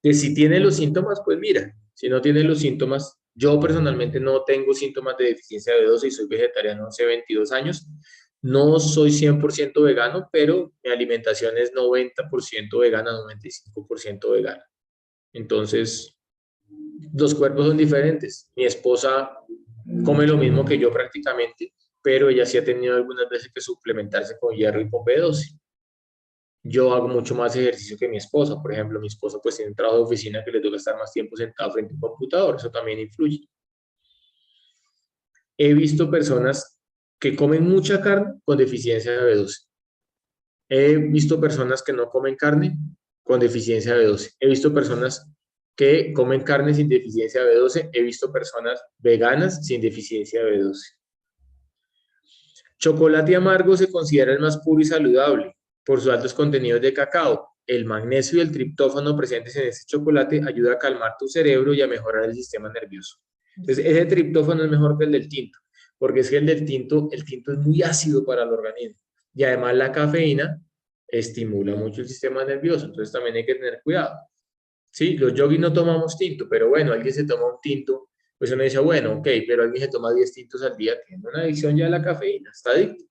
Si tiene los síntomas, pues mira, si no tiene los síntomas, yo personalmente no tengo síntomas de deficiencia de B12 y soy vegetariano hace 22 años. No soy 100% vegano, pero mi alimentación es 90% vegana, 95% vegana. Entonces, los cuerpos son diferentes. Mi esposa come lo mismo que yo prácticamente, pero ella sí ha tenido algunas veces que suplementarse con hierro y con B12. Yo hago mucho más ejercicio que mi esposa. Por ejemplo, mi esposa pues tiene un trabajo de oficina que le toca estar más tiempo sentado frente a un computador. Eso también influye. He visto personas que comen mucha carne con deficiencia de B12. He visto personas que no comen carne con deficiencia de B12. He visto personas que comen carne sin deficiencia de B12. He visto personas veganas sin deficiencia de B12. Chocolate amargo se considera el más puro y saludable por sus altos contenidos de cacao. El magnesio y el triptófano presentes en este chocolate ayuda a calmar tu cerebro y a mejorar el sistema nervioso. Entonces, ese triptófano es mejor que el del tinto, porque es que el tinto es muy ácido para el organismo. Y además la cafeína estimula mucho el sistema nervioso, entonces también hay que tener cuidado. Sí, los yogis no tomamos tinto, pero bueno, alguien se toma un tinto, pues uno dice, bueno, ok, pero alguien se toma 10 tintos al día, tiene una adicción ya a la cafeína, está adicto.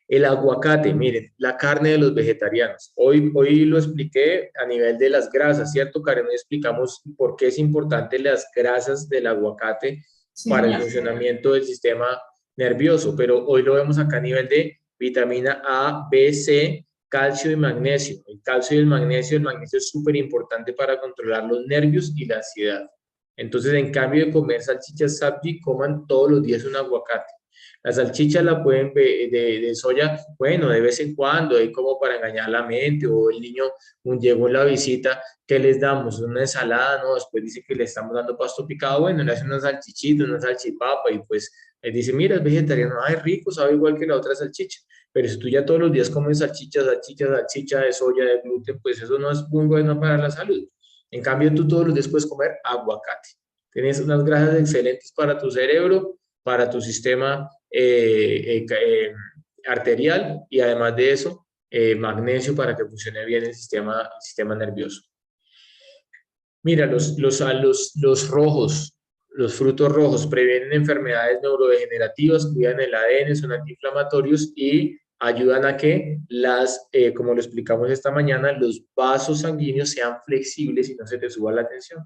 El aguacate, miren, la carne de los vegetarianos. Hoy lo expliqué a nivel de las grasas, ¿cierto, Karen? Hoy explicamos por qué es importante las grasas del aguacate para el funcionamiento del sistema nervioso, pero hoy lo vemos acá a nivel de vitamina A, B, C, calcio y magnesio. El calcio y el magnesio es súper importante para controlar los nervios y la ansiedad. Entonces, en cambio de comer salchichas Sabji, coman todos los días un aguacate. La salchicha la pueden de soya, bueno, de vez en cuando, ahí como para engañar la mente, o el niño llegó en la visita, ¿qué les damos? Una ensalada, ¿no? Después dice que le estamos dando pasto picado, bueno, le hacen una salchichita, una salchipapa, y pues él dice, mira, es vegetariano, ay, rico, sabe igual que la otra salchicha. Pero si tú ya todos los días comes salchicha de soya, de gluten, pues eso no es muy bueno para la salud. En cambio, tú todos los días puedes comer aguacate. Tienes unas grasas excelentes para tu cerebro, para tu sistema arterial y además de eso, magnesio para que funcione bien el sistema nervioso. Mira, los rojos, los frutos rojos previenen enfermedades neurodegenerativas, cuidan el ADN, son antiinflamatorios y ayudan a que como lo explicamos esta mañana, los vasos sanguíneos sean flexibles y no se te suba la tensión.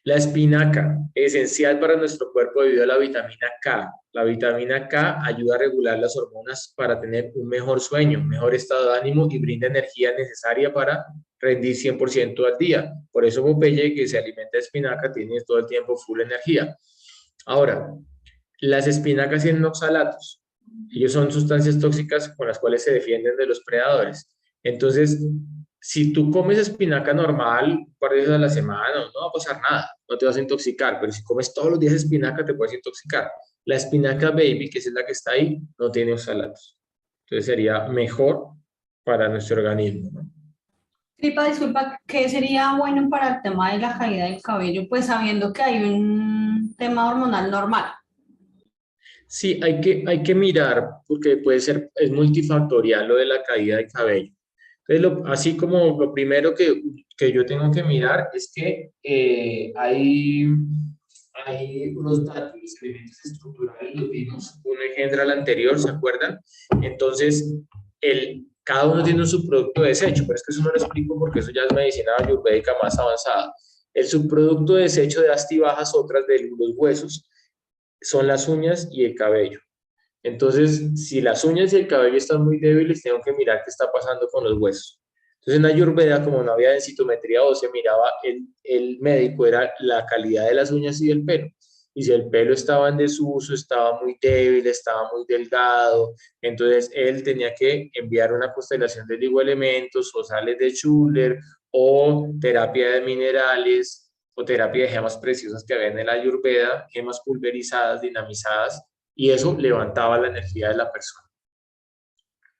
La espinaca, esencial para nuestro cuerpo debido a la vitamina K. La vitamina K ayuda a regular las hormonas para tener un mejor sueño, un mejor estado de ánimo y brinda energía necesaria para rendir 100% al día. Por eso Popeye, que se alimenta de espinaca, tiene todo el tiempo full energía. Ahora, las espinacas tienen oxalatos. Ellos son sustancias tóxicas con las cuales se defienden de los predadores. Entonces, si tú comes espinaca normal un par de veces a la semana, no va a pasar nada, no te vas a intoxicar, pero si comes todos los días espinaca te puedes intoxicar. La espinaca baby, que es la que está ahí, no tiene oxalatos. Entonces sería mejor para nuestro organismo, ¿no? Disculpa, ¿qué sería bueno para el tema de la caída del cabello? Pues sabiendo que hay un tema hormonal normal. Sí, hay que mirar, porque puede ser, es multifactorial lo de la caída del cabello. Entonces, así como lo primero que yo tengo que mirar es que hay unos datos, los elementos estructurales, los vimos, uno engendra al anterior, ¿se acuerdan? Entonces, cada uno tiene un subproducto de desecho, pero es que eso no lo explico porque eso ya es medicina ayurvédica más avanzada. El subproducto de desecho de asti bajas otras de los huesos son las uñas y el cabello. Entonces, si las uñas y el cabello están muy débiles, tengo que mirar qué está pasando con los huesos. Entonces, en Ayurveda, como no había densitometría ósea, miraba el médico, era la calidad de las uñas y del pelo. y si el pelo estaba en desuso, estaba muy débil, estaba muy delgado, entonces él tenía que enviar una constelación de oligoelementos o sales de Schuller o terapia de minerales o terapia de gemas preciosas que había en el Ayurveda, gemas pulverizadas, dinamizadas, y eso levantaba la energía de la persona.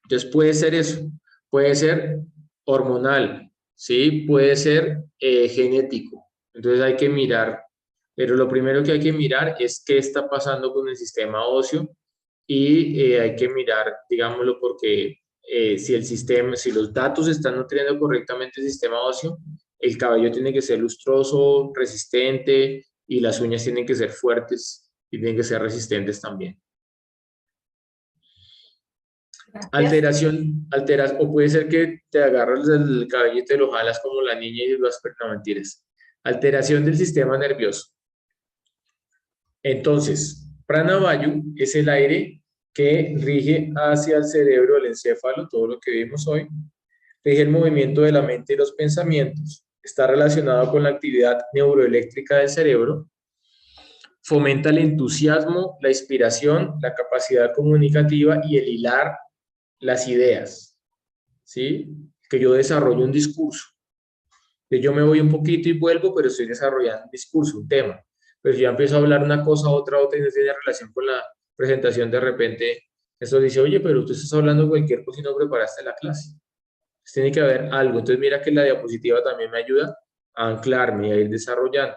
Entonces puede ser eso, puede ser hormonal, ¿sí? Puede ser genético. Entonces hay que mirar, pero lo primero que hay que mirar es qué está pasando con el sistema óseo y hay que mirar, digámoslo, porque si el sistema, si los datos están nutriendo correctamente el sistema óseo, el cabello tiene que ser lustroso, resistente y las uñas tienen que ser fuertes y tienen que ser resistentes también. Gracias. O puede ser que te agarras el cabello y te lo jalas como la niña y vas, pero no mentiras. Alteración del sistema nervioso. Entonces, Pranavayu es el aire que rige hacia el cerebro, el encéfalo, todo lo que vimos hoy, rige el movimiento de la mente y los pensamientos, está relacionado con la actividad neuroeléctrica del cerebro, fomenta el entusiasmo, la inspiración, la capacidad comunicativa y el hilar las ideas, ¿sí? Que yo desarrollo un discurso. Que yo me voy un poquito y vuelvo, pero estoy desarrollando un discurso, un tema. Pero si ya empiezo a hablar una cosa, otra, y no tiene relación con la presentación, de repente, eso dice, oye, pero tú estás hablando cualquier cosa y no preparaste la clase. Entonces, tiene que haber algo. Entonces, mira que la diapositiva también me ayuda a anclarme y a ir desarrollando.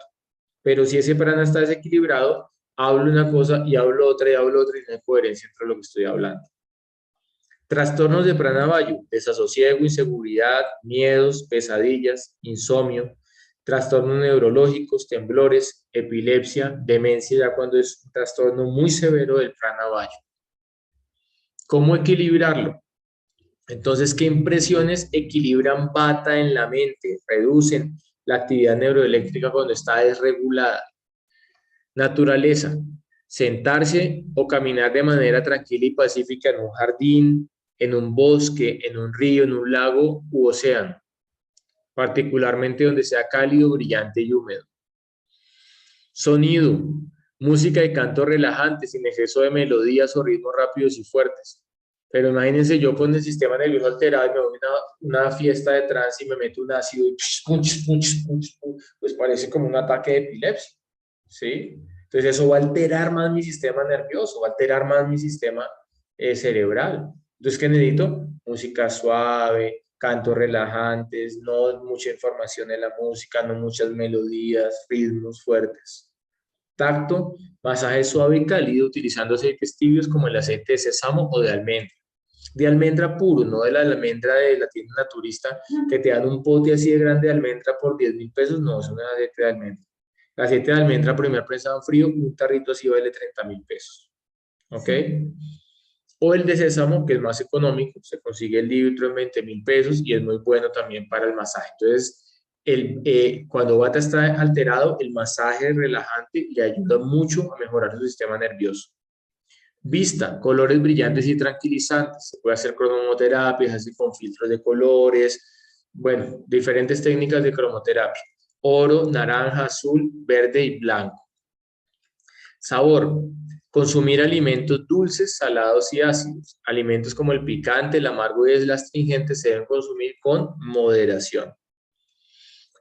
Pero si ese prana está desequilibrado, hablo una cosa y hablo otra y hablo otra y no hay coherencia entre lo que estoy hablando. Trastornos de Pranavayu, desasosiego, inseguridad, miedos, pesadillas, insomnio, trastornos neurológicos, temblores, epilepsia, demencia, ya cuando es un trastorno muy severo del Pranavayu. ¿Cómo equilibrarlo? Entonces, ¿qué impresiones equilibran Vata en la mente? Reducen la actividad neuroeléctrica cuando está desregulada. Naturaleza, sentarse o caminar de manera tranquila y pacífica en un jardín, en un bosque, en un río, en un lago u océano, particularmente donde sea cálido, brillante y húmedo. Sonido, música y canto relajante, sin exceso de melodías o ritmos rápidos y fuertes. Pero imagínense yo con el sistema nervioso alterado y me voy a una fiesta de trance y me meto un ácido y pues parece como un ataque de epilepsia, ¿sí? Entonces eso va a alterar más mi sistema nervioso, va a alterar más mi sistema cerebral. Entonces, ¿qué necesito? Música suave, cantos relajantes, no mucha información en la música, no muchas melodías, ritmos fuertes. Tacto, masaje suave y cálido utilizando aceites tibios como el aceite de sésamo o de almendra. De almendra puro, no de la almendra de la tienda naturista que te dan un pote así de grande de almendra por 10.000 pesos, no, es un aceite de almendra. El aceite de almendra primer prensado en frío, un tarrito así vale 30.000 pesos. ¿Ok? O el de sésamo, que es más económico, se consigue el litro en 20.000 pesos y es muy bueno también para el masaje. Entonces, cuando Vata está alterado, el masaje relajante le ayuda mucho a mejorar su sistema nervioso. Vista, colores brillantes y tranquilizantes. Se puede hacer cromoterapia, así con filtros de colores, bueno, diferentes técnicas de cromoterapia. Oro, naranja, azul, verde y blanco. Sabor, consumir alimentos dulces, salados y ácidos. Alimentos como el picante, el amargo y el astringente se deben consumir con moderación.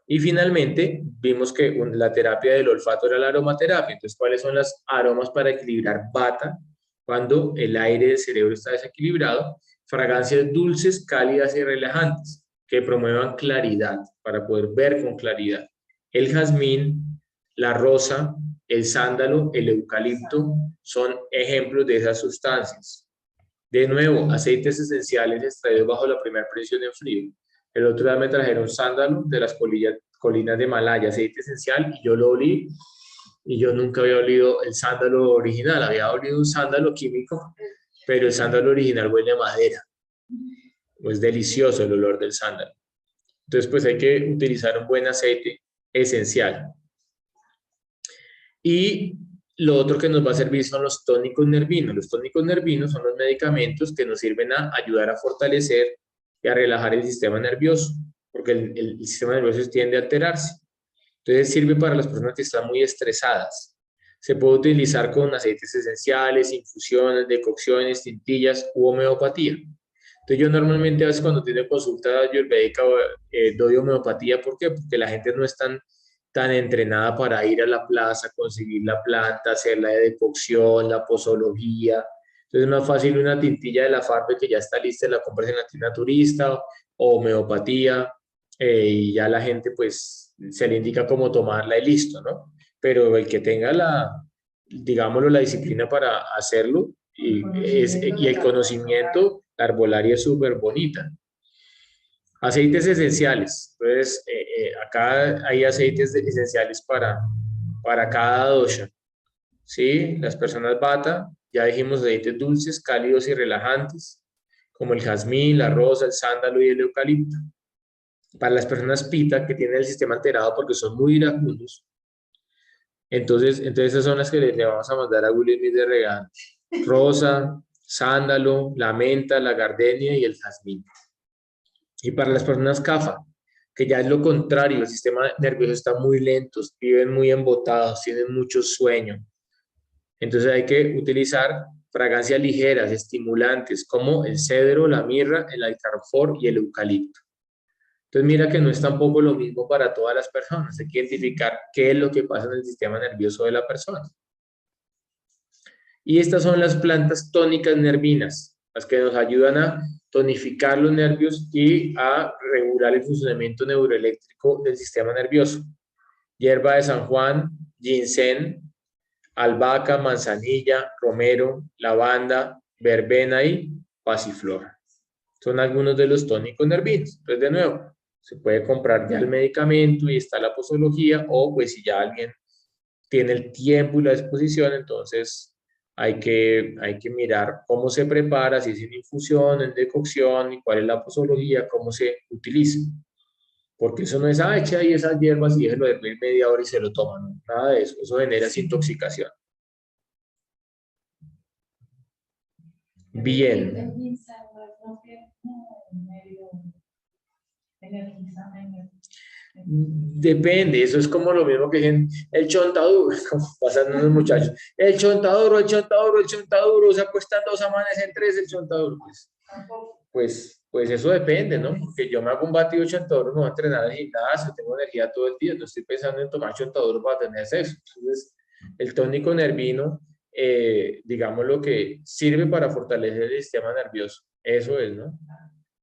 Y finalmente, vimos que la terapia del olfato era la aromaterapia. Entonces, ¿cuáles son los aromas para equilibrar Vata cuando el aire del cerebro está desequilibrado? Fragancias dulces, cálidas y relajantes que promuevan claridad, para poder ver con claridad. El jazmín, la rosa, el sándalo, el eucalipto son ejemplos de esas sustancias. De nuevo, aceites esenciales extraídos bajo la primera presión en frío. El otro día me trajeron sándalo de las colinas de Malaya, aceite esencial, y yo lo olí, y yo nunca había olido el sándalo original, había olido un sándalo químico, pero el sándalo original huele a madera. Es delicioso el olor del sándalo. Entonces, pues hay que utilizar un buen aceite esencial. Y lo otro que nos va a servir son los tónicos nervinos. Los tónicos nervinos son los medicamentos que nos sirven a ayudar a fortalecer y a relajar el sistema nervioso, porque el sistema nervioso tiende a alterarse. Entonces sirve para las personas que están muy estresadas. Se puede utilizar con aceites esenciales, infusiones, decocciones, tintillas u homeopatía. Entonces yo normalmente a veces cuando tengo consulta ayurvédica doy homeopatía. ¿Por qué? Porque la gente no es tan entrenada para ir a la plaza, conseguir la planta, hacer la decocción, la posología. Entonces es más fácil una tintilla de la Farbe que ya está lista, la compras en la tienda turista o homeopatía, y ya la gente pues se le indica cómo tomarla y listo, ¿no? Pero el que tenga digámoslo, la disciplina para hacerlo y el conocimiento, la arbolaria es súper bonita. Aceites esenciales. Entonces, acá hay aceites esenciales para cada dosha. ¿Sí? Las personas Vata, ya dijimos aceites dulces, cálidos y relajantes, como el jazmín, la rosa, el sándalo y el eucalipto. Para las personas Pita, que tienen el sistema alterado porque son muy iracundos, entonces esas son las que le vamos a mandar a Will Smith de regalo. Rosa, sándalo, la menta, la gardenia y el jazmín. Y para las personas Kapha, que ya es lo contrario, el sistema nervioso está muy lento, viven muy embotados, tienen mucho sueño. Entonces hay que utilizar fragancias ligeras, estimulantes, como el cedro, la mirra, el alcanfor y el eucalipto. Entonces mira que no es tampoco lo mismo para todas las personas. Hay que identificar qué es lo que pasa en el sistema nervioso de la persona. Y estas son las plantas tónicas nervinas, las que nos ayudan a tonificar los nervios y a regular el funcionamiento neuroeléctrico del sistema nervioso. Hierba de San Juan, ginseng, albahaca, manzanilla, romero, lavanda, verbena y pasiflora. Son algunos de los tónicos nervinos. Entonces, de nuevo, se puede comprar ya el medicamento y está la posología, o pues si ya alguien tiene el tiempo y la disposición, entonces hay que mirar cómo se prepara, si es en infusión, en decocción, y cuál es la posología, cómo se utiliza. Porque eso no es, echa ahí esas hierbas y déjelo hervir media hora y se lo toman. ¿No? Nada de eso, eso genera intoxicación. Bien. Depende, eso es como lo mismo que dicen el chontaduro, como pasan unos muchachos. El chontaduro, se acuestan dos, amanecen tres, el chontaduro. Pues eso depende, ¿no? Porque yo me hago un batido chontaduro, me voy a entrenar en el gimnasio, tengo energía todo el día, no estoy pensando en tomar chontaduro para tener sexo. Entonces, el tónico nervino, digamos lo que sirve para fortalecer el sistema nervioso, eso es, ¿no?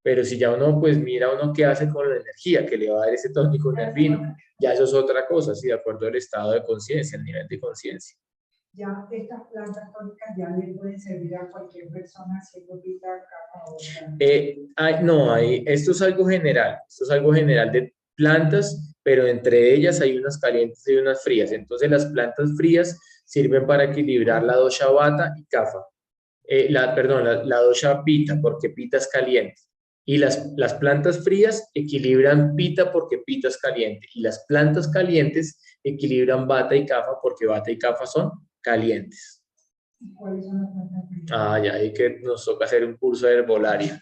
Pero si ya uno, pues mira uno qué hace con la energía que le va a dar ese tónico nervino, ya eso es otra cosa, sí, de acuerdo al estado de conciencia, el nivel de conciencia. Ya estas plantas tónicas ya le pueden servir a cualquier persona haciendo pita, cama o esto es algo general de plantas, pero entre ellas hay unas calientes y unas frías. Entonces las plantas frías sirven para equilibrar la dosha Vata y Kapha. La dosha Pitta, porque Pitta es caliente. Y las plantas frías equilibran Pitta porque Pitta es caliente. Y las plantas calientes equilibran Vata y Kapha porque Vata y Kapha son calientes. ¿Cuáles son las plantas frías? Ya hay que nos toca hacer un curso de herbolaria.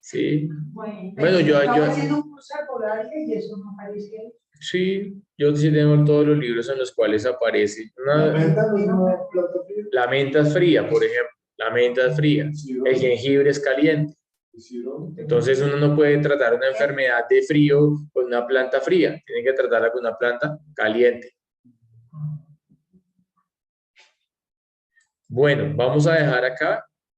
¿Sí? Bueno, yo estaba haciendo un curso de herbolaria y eso no aparece ahí. Sí, yo sí tengo todos los libros en los cuales aparece. La menta es fría, por ejemplo. La menta es fría. El jengibre es caliente. Entonces uno no puede tratar una enfermedad de frío con una planta fría. Tiene que tratarla con una planta caliente. Bueno, vamos a dejar acá